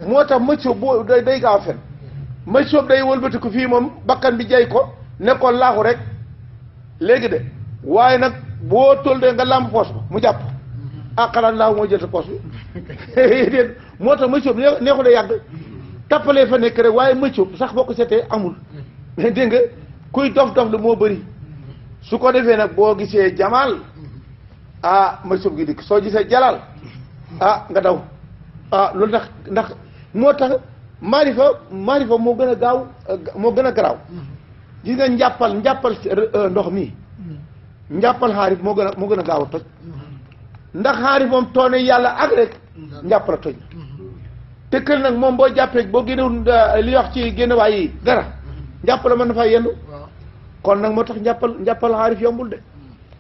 moo tax mëccoo boo day gaaw fen mëccoo day wëlbati ko fii moom bakkan bi jay ko ne ko laaxu rek léegi de waaye nag boo toll de nga làmb poos ba mu jàpp xalaat laaxu moo jël sa poos bi déet moo tax mëccoo neexu de yàgg tappalee fa nekk rek waaye mëccoo sax boo ko seetee amul dégg nga kuy dof lu moo bëri su ko defee nag boo gisee jamaal mëccoo gi dikk soo gisee jalal nga daw loolu ndax moo tax maarifa moo gën a gaaw moo gën a garaaw gis nga njàppal ndox mi njàppal xaarif moo gën a gaaw a toj ndax xaarif moom toone yàlla ak rek njàppal a toj te kër nag moom boo jàppee boo génnewul li wax ci génn waay yi dara njàppal mën na faa yendu kon nag moo tax njàppal xaarif yombul de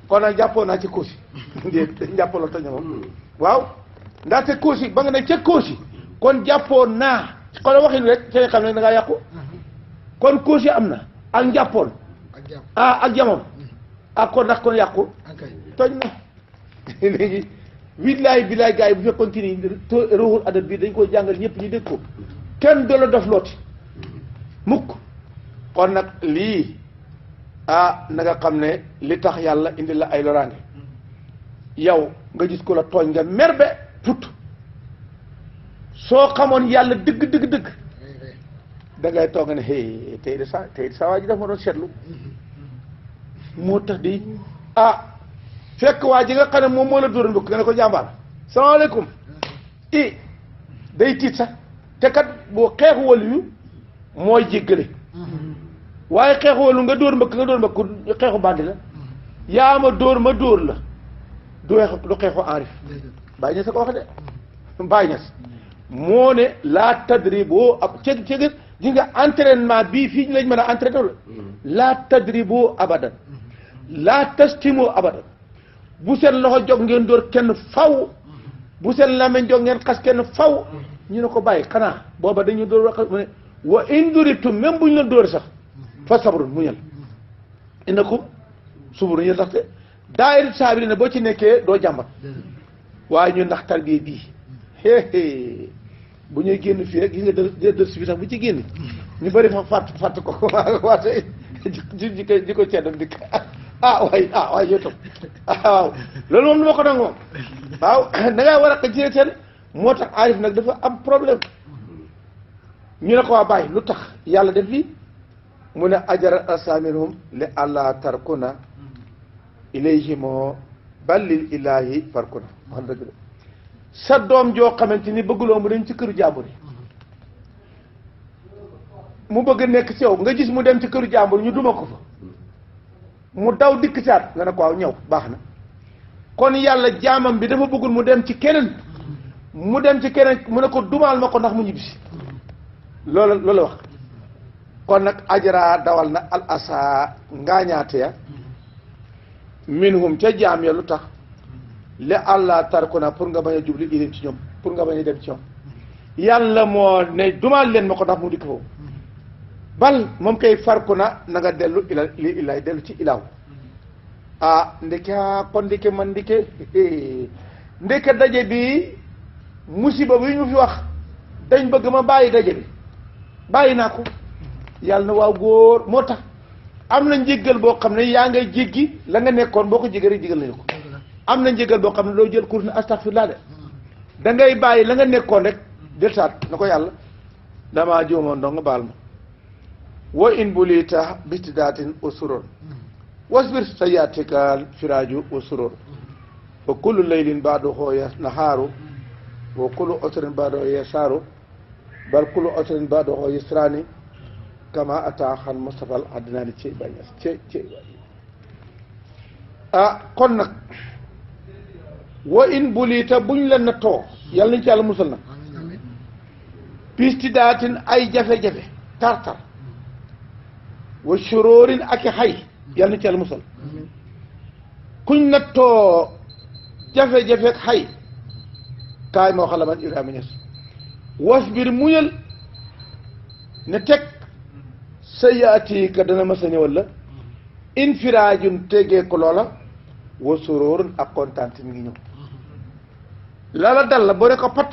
kon nag jàppoo naa ci kóosi njàppal a toj na moom waaw ndaxte kóosi ba nga ne ca kóosi kon jàppoo naa xoolal waxin rek te xam ne da ngaa yàqu kon kóosi am na ak njàppoon ak jamono kon ndax kon yàqu toj na léegi billaay gars yi bu fekkoon ci ni ruuxul adab bi dañ koy jàngal ñëpp ñu dégg ko kenn doo la def looti mukk kon nag lii na nga xam ne li tax yàlla indi la ay loraange yow nga gis ko la tooñ nga merbe put soo xamoon yàlla dëgg da ngay toog ne hey tey de saa waa ji dafa ma doon seetlu moo tax di fekk waa ji nga xam ne moom moo la dóor mbokk nga ne ko jàmbaar salaamaaleykum day tiit sax te kat boo xeexu wàllu yu mooy jéggale waaye xeexu wàllu nga dóor mbëkk xeexu bandi la yaa ma dóor la du xeexu enrif bàyyi ñes a ko wax de bàyyi ñes moo ne laa tadribo ab ceg gi nga entraînement bii fii lañ mën a entraîné laa tadribo abadan laa tastimo abadan bu seen loxo jog ngeen dóor kenn faw bu seen làmmiñ jog ngeen xas kenn faw ñu ne ko bàyyi xanaa booba dañu dóor wax mu ne wa induritum même bu ñu la dóor sax fa sabrun mu ñal innakum suburun yéen ndaxte daayira saabiri ne boo ci nekkee doo jàmbat waaye ñu ndax tarbiya bii bu ñuy génn fii rek gis nga dërs bi sax bu ci génn ñu bëri fa fàtt ko waate di ko ceddam dikk waay yow tam waaw loolu moom lu ma ko nag moom waaw da ngaa war a ko jëlee seen moo tax aarif nag dafa am problème ñu ne ko waa bàyyi lu tax yàlla def lii mu ne ajara asaminhum li àlla tarkuna ilayhimoo ballil ilahi farkuna wax dëgg de sa doom joo xamante ni bëgguloo mu dem ci këru jàmbur yi mu bëgg nekk ci yow nga gis mu dem ci këru jàmbur ñu duma ko fa mu daw dikk caat nga ne ko waaw ñëw baax na kon yàlla jaamam bi dafa bëggul mu dem ci keneen mu ne ko dumaal ma ko ndax mu ñibbisi loolu wax kon nag ajara dawal na al asa ngaañaate ya minhum ca jaam ya lu tax li àlla tarkuna pour nga bañ a jubli ilim ci ñoom pour nga bañ a dem ci ñoom yàlla moo ne dumaal leen ma ko ndax mu dikk foofu bal moom kay farku na nga dellu li ilaay dellu ci ilaaw ndeke kon ndeke man ndeke daje bi musiba bi ñu fi wax dañ bëgg ma bàyyi daje bi bàyyi naa ko yàlla na waaw góor moo tax am na njéggal boo xam ne yaa ngay jéggi la nga nekkoon boo ko jéggi rek jéggal nañu ko am na njéggal boo xam ne loo jël cours ne astaghfirullah de da ngay bàyyi la nga nekkoon rek deltaat na ko yàlla damaa juumoon dong nga baal ma wa in bulita bistidaatin usuroon wasbir sayaatika firaaju usuroon wa kullu laylin ba'dahu nahaaru wa kullu usrin ba'dahu yasaaru bal kullu usrin ba'dahu yusraani kama ataaxan Mustafa al Adnaani ci bañas ci kon nag wa in buliita buñ la nattoo yàlla nañ ci yàlla musal nag pisti daatin ay jafe-jafe tar-tar wa suróorin ak i xay yàlla nañ ci yàlla musal kuñ nattoo jafe-jafe ak xay kaay moo xam la man Ibrahima Niass wasbir muñal ne teg sayaati ka dana mas a ñëwal la infiraajun tegee ko loola wa suróorun ak kontaan mi ngi ñëw lala dal la boo ne ko pat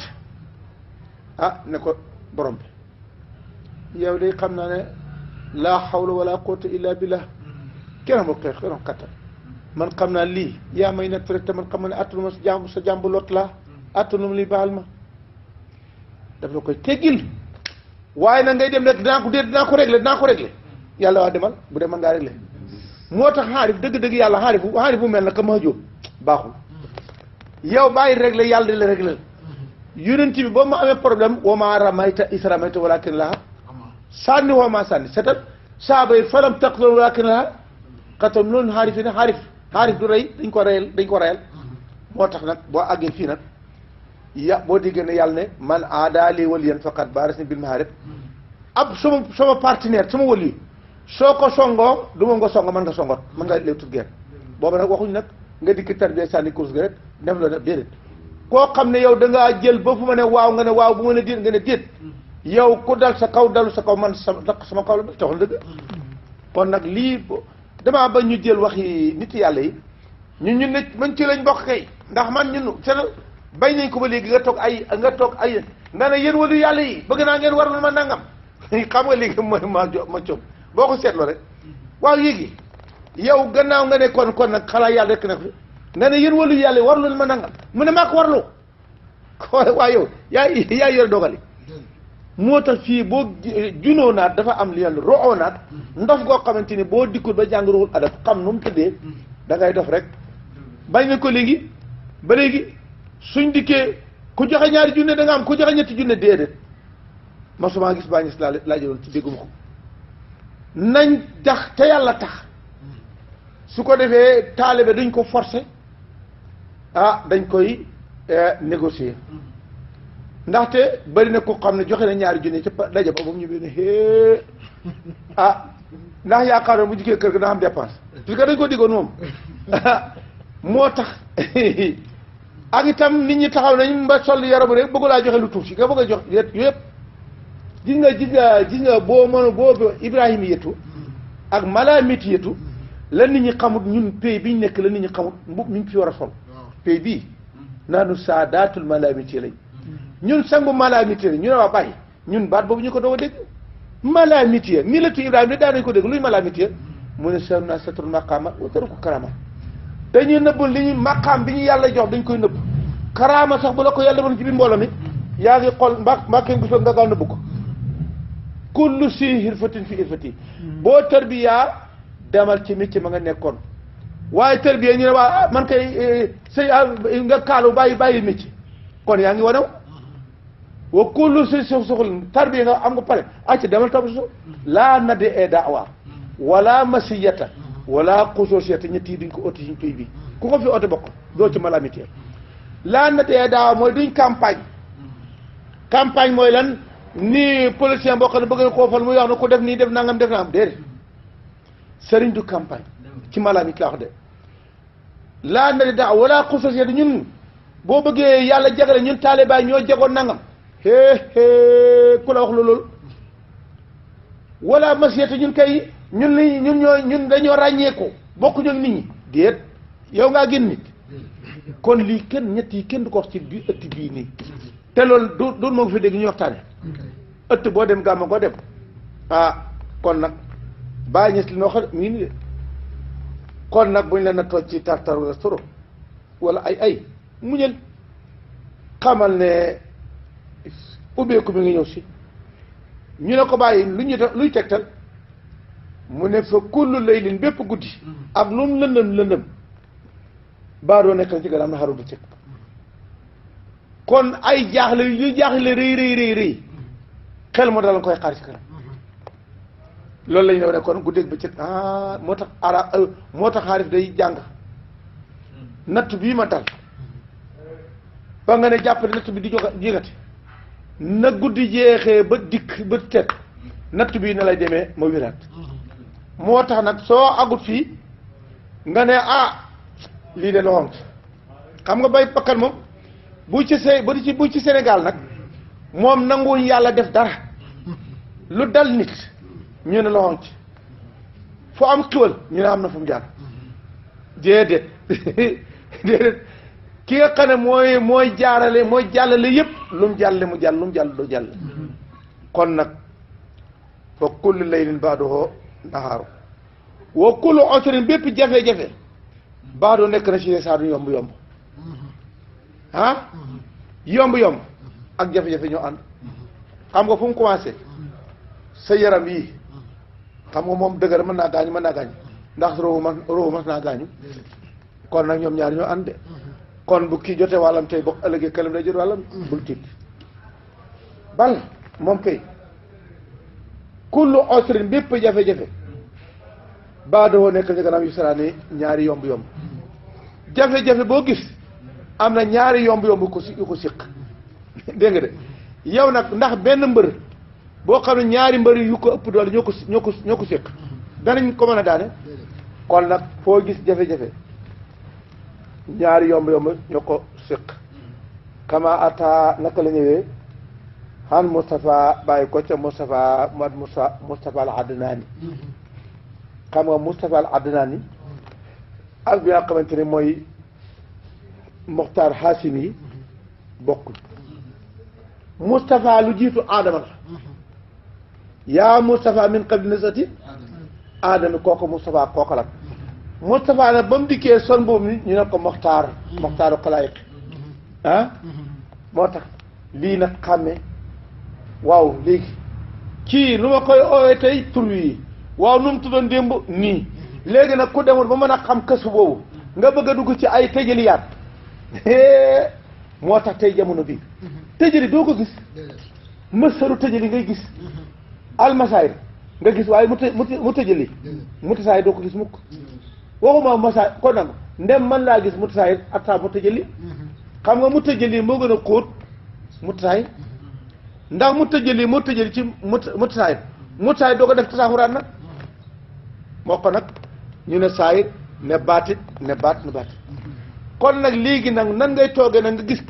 ne ko borom bi yow de xam naa ne laa xawla wala quwwata illa billah kenn amul xeex kenn kattan man xam naa lii yaa may nekk rek te man xam ne attanu ma sa jàmbu lot laa attanu ma li baal ma daf la koy teggil waaye nag ngay dem rek dinaa ko réglé yàlla waa demal bu dee mën ngaa réglé moo tax xaarif dëgg-dëgg yàlla xaarif bu mel na ka ma jóob baaxul yow bàyyi réglé yàlla di la réglé yonent bi boo ma amee problème wa maa ramayta is ramayta walaakin laaha sànni woo maa sànni setal saaba yi falam taqtuluuhu walaakin laaha qatal loolu xaarif yi ne xaarif du rey dañ ko reyal moo tax nag boo àggee fii nag boo déggee ne yàlla ne man aadaa lii waliyan faqad baarasanii bil mahaarib ab sama partenaire sama wali soo ko songoo du ma nga songo mën nga songot mën nga léew tut guerre boobu nag waxuñ nag nga dikk tarbiya sànni course gi rek def la déedéet koo xam ne yow da ngaa jël ba fu ma ne waaw nga ne waaw bu ma ne déet nga ne déet yow ku dal sa kaw dalu sa kaw man sama kaw la ba taxul dëgg kon nag lii damaa ba ñu jël waxi nit yàlla yi ñun ne man ci lañ bokk kay ndax man ñun seen bañ nañ ko ba léegi nga toog ay nga ne yéen walu yàlla yi bëgg naa ngeen warul ma nangam xam nga léegi mooy ma coom boo ko seetloo rek waaw yéegi yow gannaaw nga ne kon nag xalaa yàlla rek na fi nga ne yéen walu yàlla yi warlu ma nangam mu ne maa ko warlu waaw yow yaa yor dogali moo tax fii boo junoo naat dafa am li yàlla roxoo naat ndof goo xamante ni boo dikkul ba jàng ruhul adab xam nu mu tëddee da ngay dof rek bañ na ko léegi ba léegi suñ dikkee ku joxe ñaari junne da nga am ku joxe ñetti junne déedéet masuma gis bàññis laa jëloon ci dégguma ko nañ tax te yàlla tax su ko defee taalibe dañ ko forcer dañ koy négocier ndaxte bari na ko xam ne joxe na ñaari junne ca daje ba moom ñu ne hee ndax yaakaaroon bu jigee kër ga daa am dépense parce que dañ ko diggoon moom moo tax ak itam nit ñi taxaw nañ mba sol yaramu rek bëggu laa joxe lu tuuti nga bëgg a jox yëpp gis nga boo Ibrahima yetu ak malaamiti yetu la nit ñi xamut ñun pays biñ nekk la nit ñi xamut mbub mi ngi fi war a sol pays bii naanu saadaatul malaamiti lañ ñun sangu malaamiti lañ ñu ne waa bàyyi ñun baat boobu ñu ko doog a dégg malaamiti milatu Ibrahima ne daa nañ ko dégg luy malaamiti mu ne sa na satul maqaama wa taruku karama dañuy nëbbul li ñu maqaam bi ñu yàlla jox dañ koy nëbb karaama sax bu la ko yàlla defoon ci biir mbooloo mi yaa ngi xool mbàkkee gisoon nga gaaw nëbb ko kullu si hirfatin fi irfati boo tarbiya demal ci métier ma nga nekkoon waaye tarbiya ñu ne waa man kay sëy nga kaalu bàyyi métier kon yaa ngi wanew wa kullu si soxla tarbiya nga am nga pare acca demal topp so laa nadde e daawa wala masiyata wala xusoosiyata ñett yi duñ ko oto siñ koy bi ku ko fi oto bokk doo ci malamité laa nadde e daawa mooy duñ campagne mooy lan ni politicien boo xam ne bëgg na koo fal muy wax na ko def nii def nangam déedéet sëriñ du campagne ci malamit laa wax de laa nadde daawa wala xusoosiyata ñun boo bëggee yàlla jagale ñun taalibaay ñoo jagoon nangam ku la wax loolu wala masiyata ñun kay ñun dañoo ràññeeku bokkuñu ak nit ñi déet yow ngaa gën nit kon lii ñett yi kenn du ko wax ci biir ëtt bii nii te loolu du moo fi dégg ñu waxtaane ëtt boo dem gàmma koo dem kon nag bàyyi ñes li noo xam mi ngi nii de kon nag buñ la na tooj ci tartar wala soro wala ay muñal xamal ne ubbeeku mi ngi ñëw si ñu ne ko bàyyi luy tegtal mu ne fa kullu laylin bépp guddi ak lu mu lëndëm baadoo nekkal ci gannaaw na xaru du cëg kon ay jaaxle yu jaaxle rëy xel moo dal koy xaar ci kanam loolu lañu ne kon guddeeg bëccëg moo tax xaarif day jàng natt bii ma dal ba nga ne jàpp natt bi di jigati na guddi jeexee ba dikk ba tet natt bii na lay demee ma wéraat moo tax nag soo agut fii nga ne lii de loxoom xam nga bay bakkan moom bu ci Sénégal nag moom nanguwuñ yàlla def dara lu dal nit ñu ne loxoom ci fu am xiwal ñu ne am na fu mu jaar déedéet déedéet ki nga xam ne mooy jàllale yëpp lu mu jàlle mu jàll lu mu jàll doo jàll kon nag fa kullu laylin ba'dahu nahaaru wa kullu usrin bépp jafe-jafe baadoo nekk na ci saadu yomb-yomb yomb-yomb ak jafe-jafe ñoo ànd xam nga fu mu commencé sa yaram yii xam nga moom dëgër mën naa gaañu ndax roowu mas naa gaañu kon nag ñoom ñaar ñoo ànd de kon bu kii jotee wàllam tey bokk ëllëgee këlam day jot wàllam bul tiit bal moom kay kullu usrin bépp jafe-jafe baadoo nekk ci kanam yu saraani ñaari yomb-yomb jafe-jafe boo gis am na ñaari yomb-yomb yu ko siq dégg nga de yow nag ndax benn mbër boo xam ne ñaari mbër yu ko ëpp doole ñoo ko siq danañ ko mën a daane kon nag foo gis jafe-jafe ñaari yomb-yomb ñoo ko siq kama ata naka la ñëwee han Moustapha bàyyi ko ca Moustapha al Adnani xam nga Moustapha al Adnani ak bi nga xamante ne mooy Mokhtar Hassimi yi bokkul Moustapha lu jiitu Adama la yaa Moustapha min qabli nasati Adama kooku Moustapha kooku la Moustapha nag ba mu dikkee son boobu ni ñu ne ko Mokhtaru xalaayiq moo tax lii nag xàmme waaw léegi kii lu ma koy oowee tey tur yi waaw nu mu tuddoon démb nii léegi nag ku demul ba mën a xam kësu boobu nga bëgg a dugg ci ay tëjaliyaat moo tax tey jamono bii tëjali doo ko gis mësaru tëjali ngay gis almasaayir nga gis waaye mu tëjali mutasaayir doo ko gis mukk waxuma masaay kon nag ndem mën laa gis mutasaayir ak saa mu tëjali xam nga mu tëjali moo gën a xóot mutasaayir ndax mu tëjali ci mutasaayir doo ko def tasaaxuraan nag moo ko nag ñu ne saayir ne baatit ne baat kon nag léegi nag nan ngay toogee nag nga gis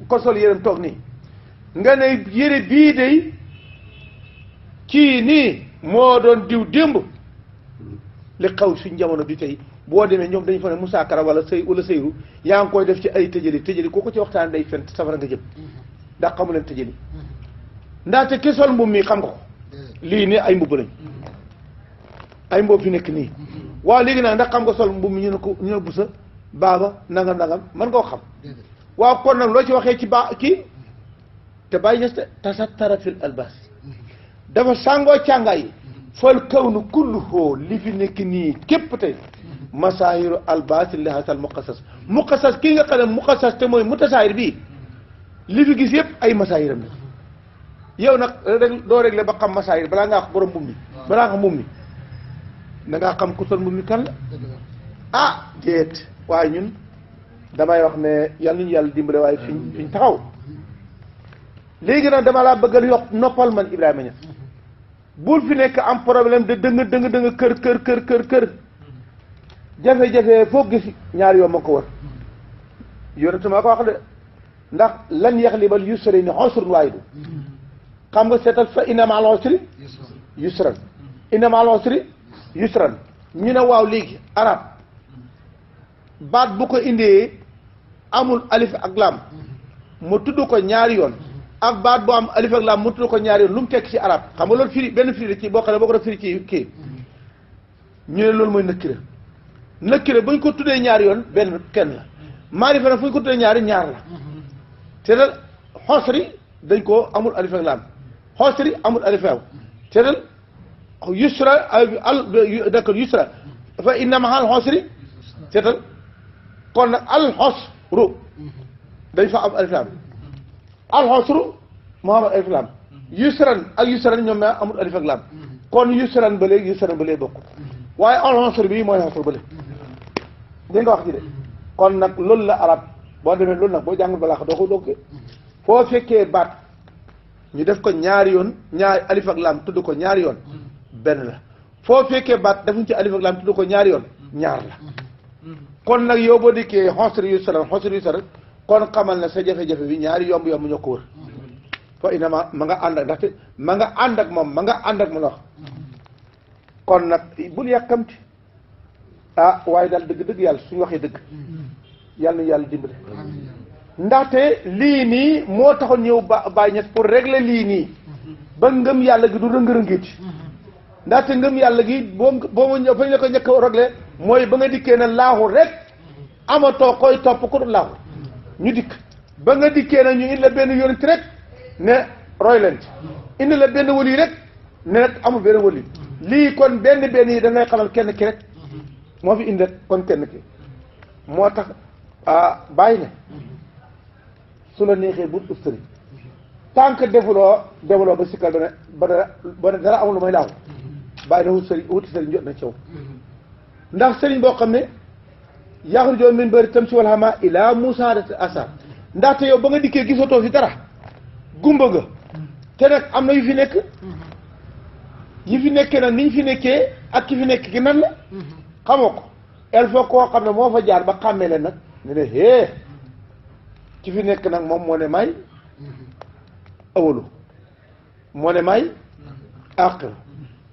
ku sol yérem toog nii nga ne yére bii day kii nii moo doon diw démb li xaw suñ jamono bi tey boo demee ñoom dañu fa ne musaakara wala sëyru yaa ngi koy def ci ay tëjali koo ko ci waxtaan day fen safara nga jëm ndax xamu leen tëjali ndaxte ki sol mbubb mi xam nga ko lii nii ay mbubb lañ ay mbubb fi nekk nii waaw léegi nag ndax xam nga sol mbubb mi ñu ne busa baaba nangam man nga ko xam waaw kon nag loo ci waxee ci kii te bàyyi ñes tasattara fil albas dafa sàngoo càngaay yi fal kawnu kulluhu li fi nekk nii képp tey masaahiru albas li hasal muqassas kii nga xam ne muqassas te mooy mutasaahir bii li fi gis yëpp ay masaahiram la yow nag doo réglé ba xam masaahir balaa ngaa wax borom mbubb mi balaa nga xam mbubb mi da ngaa xam ku sol mbubb mi kan la déet waaye ñun damay wax ne yal nañu yàlla dimbale waaye fiñ taxaw léegi nag dama laa bëggal yokk noppal man Ibrahima Niass bul fi nekk am problème de dëng kër jafe-jafe foo gis ñaari yoon ma ko war yonent maa ko wax de ndax lan yaxlibal yusrayni usrun waahidu xam nga seetal fa inna ma'al usri yusran inna ma'al usri yusran ñu ne waaw léegi arab baat bu ko indee amul alif ak lam mu tudd ko ñaari yoon ak baat bu am alif ak lam mu tudd ko ñaari yoon lu mu tekk ci arab xam nga loolu firi benn firi ci boo xam ne boo ko def firi ci kii ñu ne loolu mooy nëkkire bu ñu ko tuddee ñaari yoon benn kenn la maarifa nag fu ñu ko tuddee ñaar la te dal xosri dañ ko amul alif ak lam xosri amul alif ak te dal yusra d'accord yusra fa inna ma'al xosri te dal kon nag alxosru dañ fa am alif lam alxosru moo am alif lam yusran ak yusran ñoom ñaar amul alif ak lam kon yusran ba léegi bokk waaye alxosru bi mooy xosru ba léegi dégg nga wax ji de kon nag loolu la arab boo demee loolu nag boo jàngul balaa doo ko foo fekkee baat ñu def ko ñaari yoon ñaari alif ak laam tudd ko ñaari yoon benn la foo fekkee baat defuñ ci alif ak laam tudd ko ñaari yoon ñaar la kon nag yow boo dikkee xonsri yu saran kon xamal ne sa jafe-jafe bi ñaari yomb ñoo ko wër fa inama ma nga ànd ak ndaxte ma nga ànd ak moom la wax kon nag bul yàkkamti waaye daal dëgg-dëgg yàlla suñu waxee dëgg yàlla na yàlla dimbale ndaxte lii nii moo taxoon ñëw Baay Ñas pour régler lii nii ba ngëm yàlla gi du rëng-rëngiti ndaxte ngëm yàlla gi boo ma ñëw fañ la ko njëkk a régler mooy ba nga dikkee ne laaxu rek amatoo koy topp ku dul laaxu ñu dikk ba nga dikkee na ñu indi la benn yonent rek ne roy leen ci indi la benn wali rek ne nag amul benn wali lii kon benn yi da ngay xamal kenn ki rek moo fi indi kon kenn ki moo tax bàyyi ne su la neexee bu ut sëriñ tant que defuloo ba sikkal ba dara amul lu may laaw bàyyi na wuti sëriñ jot na caw ndax sëriñ boo xam ne yaxruju min bayni tamsi wal hamaa ilaa musaadati asar ndaxte yow ba nga dikkee gisatoo fi dara gumba nga te nag am na yu fi nekk yi fi nekkee nag niñ fi nekkee ak ki fi nekk ki nan la xamoo ko il faut koo xam ne moo fa jaar ba xàmmee leen nag ne ne hee ki fi nekk nag moom moo ne may awalu moo ne may aqir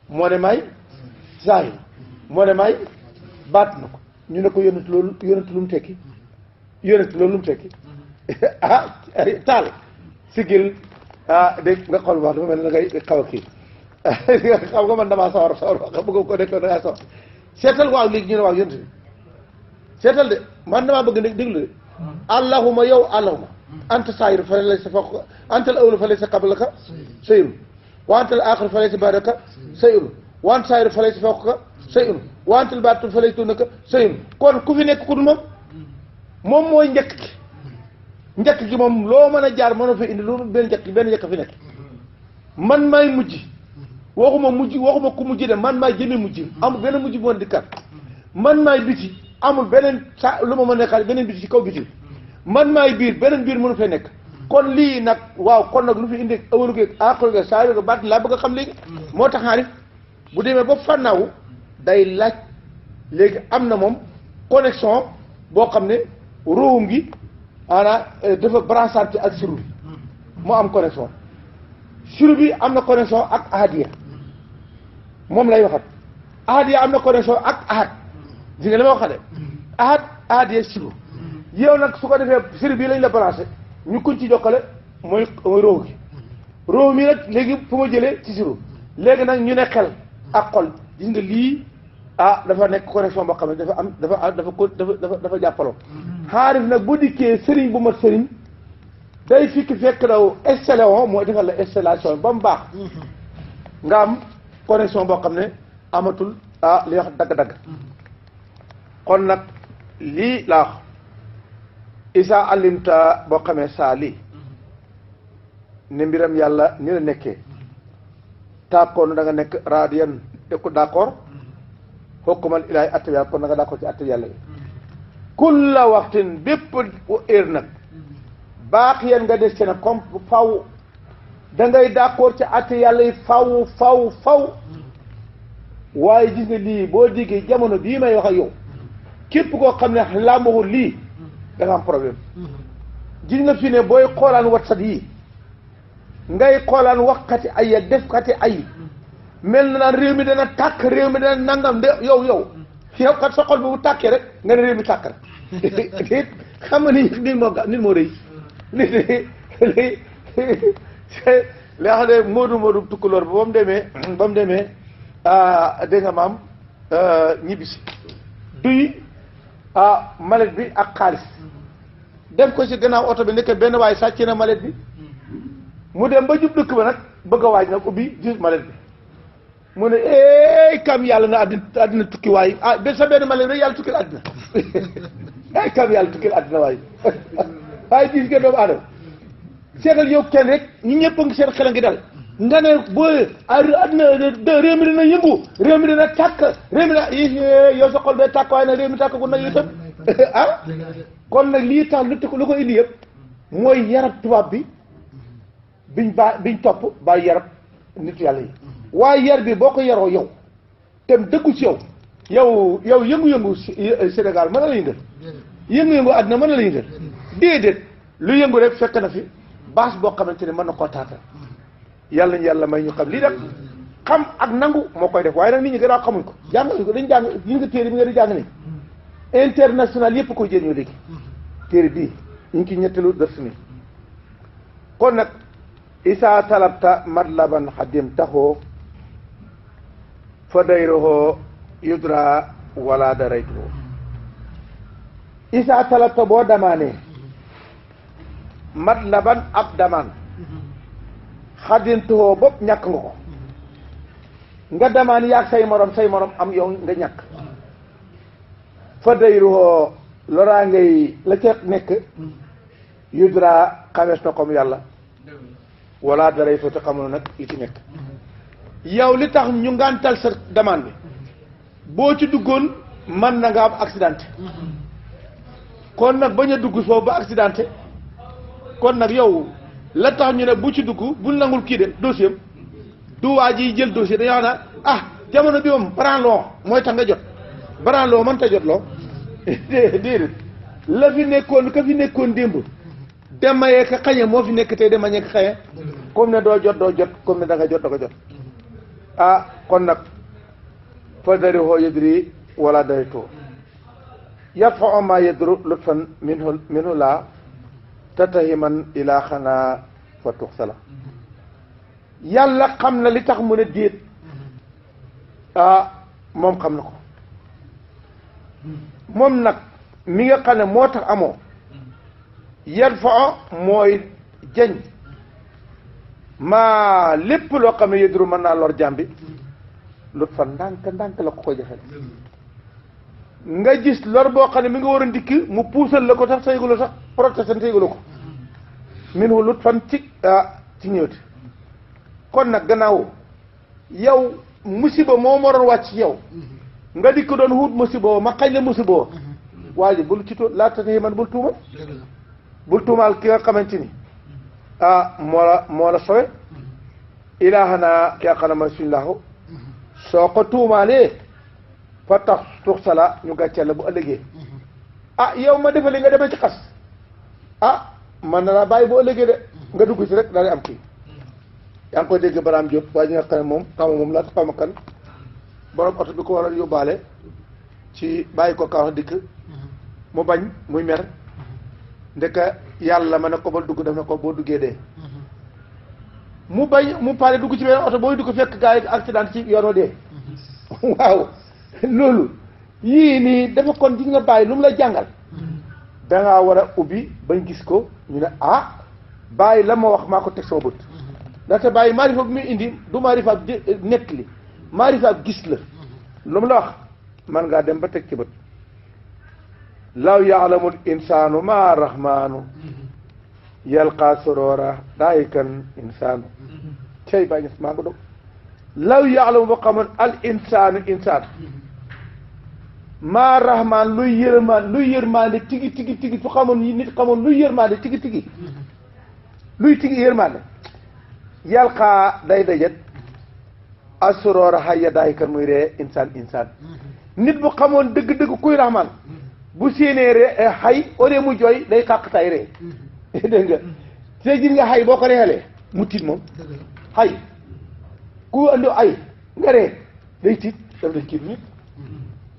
moo ne may zahir moo ne may baat na ko ñu ne ko yonent lu mu tekki yonent loolu lu mu tekki taal sigil dégg nga xool wax dafa mel ne da ngay xaw a kii xam nga man damaa sawar wax bëgg ko nekk da ngaa sawar seetal waaw léegi ñu ne waaw yonent bi seetal de man damaa bëgg nag déglu de allahuma yow allahuma anta saayiru fa laysa fawqaka anta al awwalu fa laysa qablaka shay'un wa anta al aaxiru fa laysa ba'daka shay'un wa anta saayiru fa laysa fawqaka shay'un wa anta al baatinu fa laysa duunaka shay'un kon ku fi nekk ku dul moom mooy njëkk gi moom loo mën a jaar mënoo fa indi loolu benn njëkk fi nekk man maay mujj waxuma ku mujj de man maay jëmi mujj amul benn mujj bu mën di kat man maay biti amul beneen lu ma mën a xaar beneen biti ci kaw biti man maay biir beneen biir mënu fay nekk kon lii nag waaw kon nag lu fi indi awalu geeg aaxiru geeg saayiru geeg baat laa bëgg a xam léegi moo tax xaarif bu demee ba fànnaawu day laaj léegi am na moom connexion boo xam ne ruuxum gi dafa branchante ak siru bi moo am connexion siru bi am na connexion ak ahadiya moom lay waxat ahadiya am na connexion ak ahad di nga li ma waxate ahadiya siru yow nag su ko defee siru bii lañ la branché ñu kuñ ci jokkale mooy ruux gi ruux mi nag léegi fu ma jëlee ci siru léegi nag ñu ne xel ak xol gis nga lii dafa nekk connexion boo xam ne dafa jàppaloo xaarif nag bu dikkee sëriñ bu mat sëriñ day fekk daw installé woon mooy defal la installation ba mu baax nga am connexion boo xam ne amatul li wax dagg-dagg kon nag lii laa wax isa alimta boo xamee saa lii ne mbiram yàlla ni la nekkee tàkkoon da nga nekk radiyan ko d'accord xokkumal ilaahi atte yàlla kon da nga d'accord ci atte yàlla yi kulla waxtin bépp heure nag baax yéen nga des ci nag comme faw da ngay d'accord ci atte yàlla yi faw waaye gis nga lii boo diggee jamono bii may wax ak yow képp koo xam ne làmbaxul lii da nga am problème gis nga fi ne booy xoolaan WhatsApp yi ngay xoolaan waxkati ay ak defkati ay mel na naan réew mi dana tàkk réew mi dana nangam de yow kat sa xol bi bu tàkkee rek nga ne réew mi tàkk rek xam nga nit moo rëy nit li xam ne moodu tukkuloor ba ba mu demee dégg nga maam ñibbisi duy malet bi ak xaalis dem ko ci gannaaw oto bi nekk benn waay sàcc na malet bi mu dem ba jub dëkk ba nag bëgg a waaj nag ubbi gis malet bi mu ne kam yàlla na àddina tukki waay sa benn malet rek yàlla tukkil àddina kam yàlla tukkil àddina waay waaye gis nga doomu aadama seetal yow kenn rek ñu ñëpp a ngi seen xel a ngi dal nga ne boo àddina réew mi dina yëngu réew mi dina tàkk réew mi dina yow sa xol bee tàkk waaye nag réew mi tàkk gu nag itam ah kon nag lii tax lu ko indi yëpp mooy yarab tubaab bi biñ topp bàyyi yarab nit yàlla yi waaye yar bi boo ko yaroo yow tem dëggu ci yow yëngu-yëngu Sénégal mën na la yëngal yëngu-yëngu àddina mën na la yëngal déedéet lu yëngu rek fekk na fi base boo xamante ne mën na koo taata yàlla ñu yàlla may ñu xam lii def xam ak nangu moo koy def waaye nag nit ñi gën a xamuñ ko jàngaluñ ko dañ jàng ñu nga téere bi nga di jàng ni international yëpp koy jëriñoo léegi téere bii ñu ngi ci ñetteelu dërs ni kon nag isa talabta matlaban xadim taxoo fa dayrohoo yudra wala daraytuhoo isa talabta boo damaanee matlaban ab damaan xadim taxoo bopp ñàkk nga ko nga damaan yaag say morom am yow nga ñàkk fa dayrohoo loraa ngay la ca nekk yudra xamees na comme yàlla wala daray fa te xamul nag yi ci nekk yow li tax ñu ngantal sa demande bi boo ci duggoon man na nga am accidenté kon nag bañ a dugg foofu ba accidenté kon nag yow la tax ñu ne bu ci dugg bu nangul kii de dossier am du waa ji jël dossier dañoo wax na jamono bi moom branlon mooy tax nga jot branlon mën ta jot loo déedéet la fi nekkoon ka fi nekkoon démb demayee ka xañe moo fi nekk tey demañee ka xañe comme ne doo jot comme ne da nga jot kon nag fa dari hoo yëdri wala dari too yat fa oma yëdru lutfan minhu la tatahiman ilaa xanaa fa tux sala yàlla xam na li tax mu ne déet moom xam na ko moom nag mi nga xam ne moo tax amoo yan fa mooy jañ maa lépp loo xam ne yëdru mën naa lor jàmbi lut fa ndànk la ko koy defee nga gis lor boo xam ne mi nga war a ndikk mu puusal la ko sax sa yëguloo sax protestant te yëguloo ko min wu lut fan ci ñëwti kon nag gannaaw yow musiba moo moroon wàcc yow nga dikk doon wut musiba ma xañ la musiba waa ji bul ci laata ne man bul tuumal bul tuumaal ki nga xamante ni moo la sowe ilaahana ki nga xam ne mooy suñu laahu soo ko tuumaalee fa tax tux sala ñu gàcceel la bu ëllëgee yow ma defali nga demee ci xas man na laa bàyyi bu ëllëgee de nga dugg ci rek daal di am kii yaa ngi koy dégg Baraam Diop waaye ñi nga xam ne moom moom laa xama kan borom oto bi ko war a yóbbaale ci bàyyi ko kaw dikk mu bañ muy mer ndeka yàlla ma ne ko ba dugg def na ko boo duggee dee mu bañ mu pare dugg ci beneen oto booy dugg fekk gaa yi accident ci yoonoo dee waaw loolu yii nii dafa kon di nga bàyyi lu mu la jàngal dangaa war a ubbi bañ gis ko ñu ne bàyyi la ma wax maa ko teg sama bët ndaxte bàyyi maarifa bi muy indi du maarifa nekk li maarifa gis la lu mu la wax man ngaa dem ba teg ci bët law yaalamul insaanu maa rahmaanu yalqaa sorora daayikan insaanu cey bàyyi ñes maa ngi dog law yaalamu ba xamoon al insaanu insaan maa rahmaan luy yërmaande tigi su xamoon nit xamoon luy yërmaande tigi luy yërmaande yalqaa day dajet asoroora xayya daayikan muy ree insaan nit bu xamoon dëgg-dëgg kuy rahmaan bu séenee xay ole mu jooy day xàqtaay ree dégg nga te gis nga xay boo ko reexalee mu tiit moom xay ku andi ay nga ree day tiit daf lay tiit nit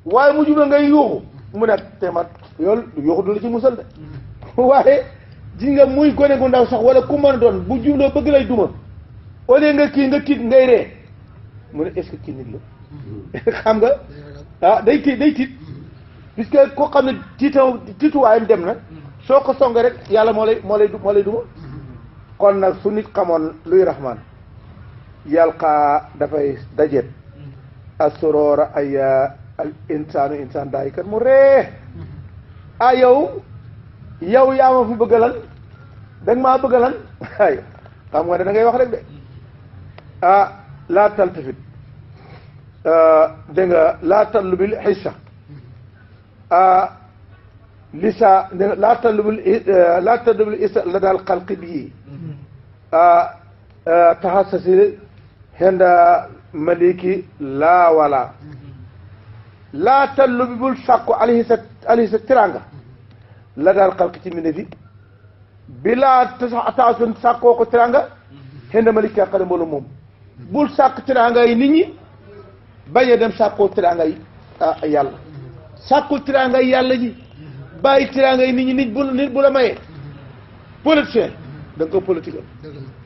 waaye mu jubla ngay yuuxu mu ne temat yoolu yuuxu du la ci musal de waaye gis nga muy gone gu ndaw sax wala ku mën a doon bu jubloo bëgg lay duma ole nga kii nga tiit ngay ree mu ne est-ce que kii nit la xam nga day tiit puisque koo xam ne tiituwaayam dem na soo ko songee rek yàlla moo lay duma kon nag su nit xamoon luy rahmaan yalqaa dafay dajeet asoroora ay al insaan daay kat mu ree yow yaa ma fi bëgg lan da nga maa bëgg lan ay xam nga ne da ngay wax rek de laa taltafit dégg nga laa tallu bil xissa lisa laa talubul isa la daal xalqi bii taxasasi henda maliki laa wala laa tallubi bul sàkku alayhi sa tiranga la daal xalqi ci mbinde fi bilaa taasun sàkkoo ko tiranga henda maliki yaa xale mboolu moom bul sàkk tiranga yi nit ñi bañ a dem sàkkoo tiranga yi yàlla sàkkul tiranga yi yàlla ji bàyyi tiranga yi nit ñi nit bu la mayee politicien da nga ko politique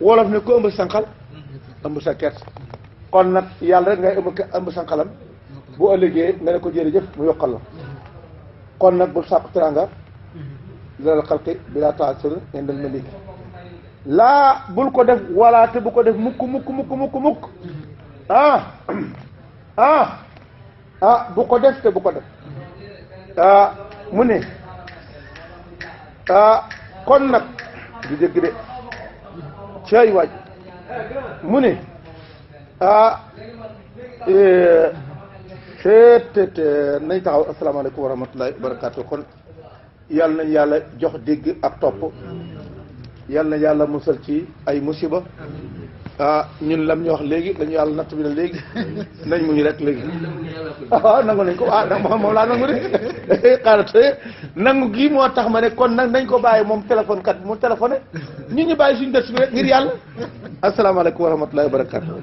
wolof ne ko ëmb sànqal ëmb sa kert kon nag yàlla rek ngay ëmb sànqalam bu ëllëgee nga ne ko jërëjëf mu yokkal la kon nag bul sàkku tiranga lal xalqi bi laa taasur indal malik laa bul ko def wala te bu ko def mukk bu ko def te bu ko def mu ne kon nag di dégg de cay waaj mu ne te nañ taxaw asalaamaaleykum wa rahmatullahi wa barakatuh kon yàlla nañ yàlla jox dégg ak topp yàlla na yàlla musal ci ay musiba ñun lam ñu wax léegi dañu yàlla natt bi na léegi nañ muñu rek léegi nangu nañ ko moom laa nangu de xaaral nangu gi moo tax ma ne kon nag nañ ko bàyyi moom téléphone kat mu téléphoné ñun ñu bàyyi suñu dës bi rek ngir yàlla asalaamaaleykum wa rahmatullahi wa barakatuh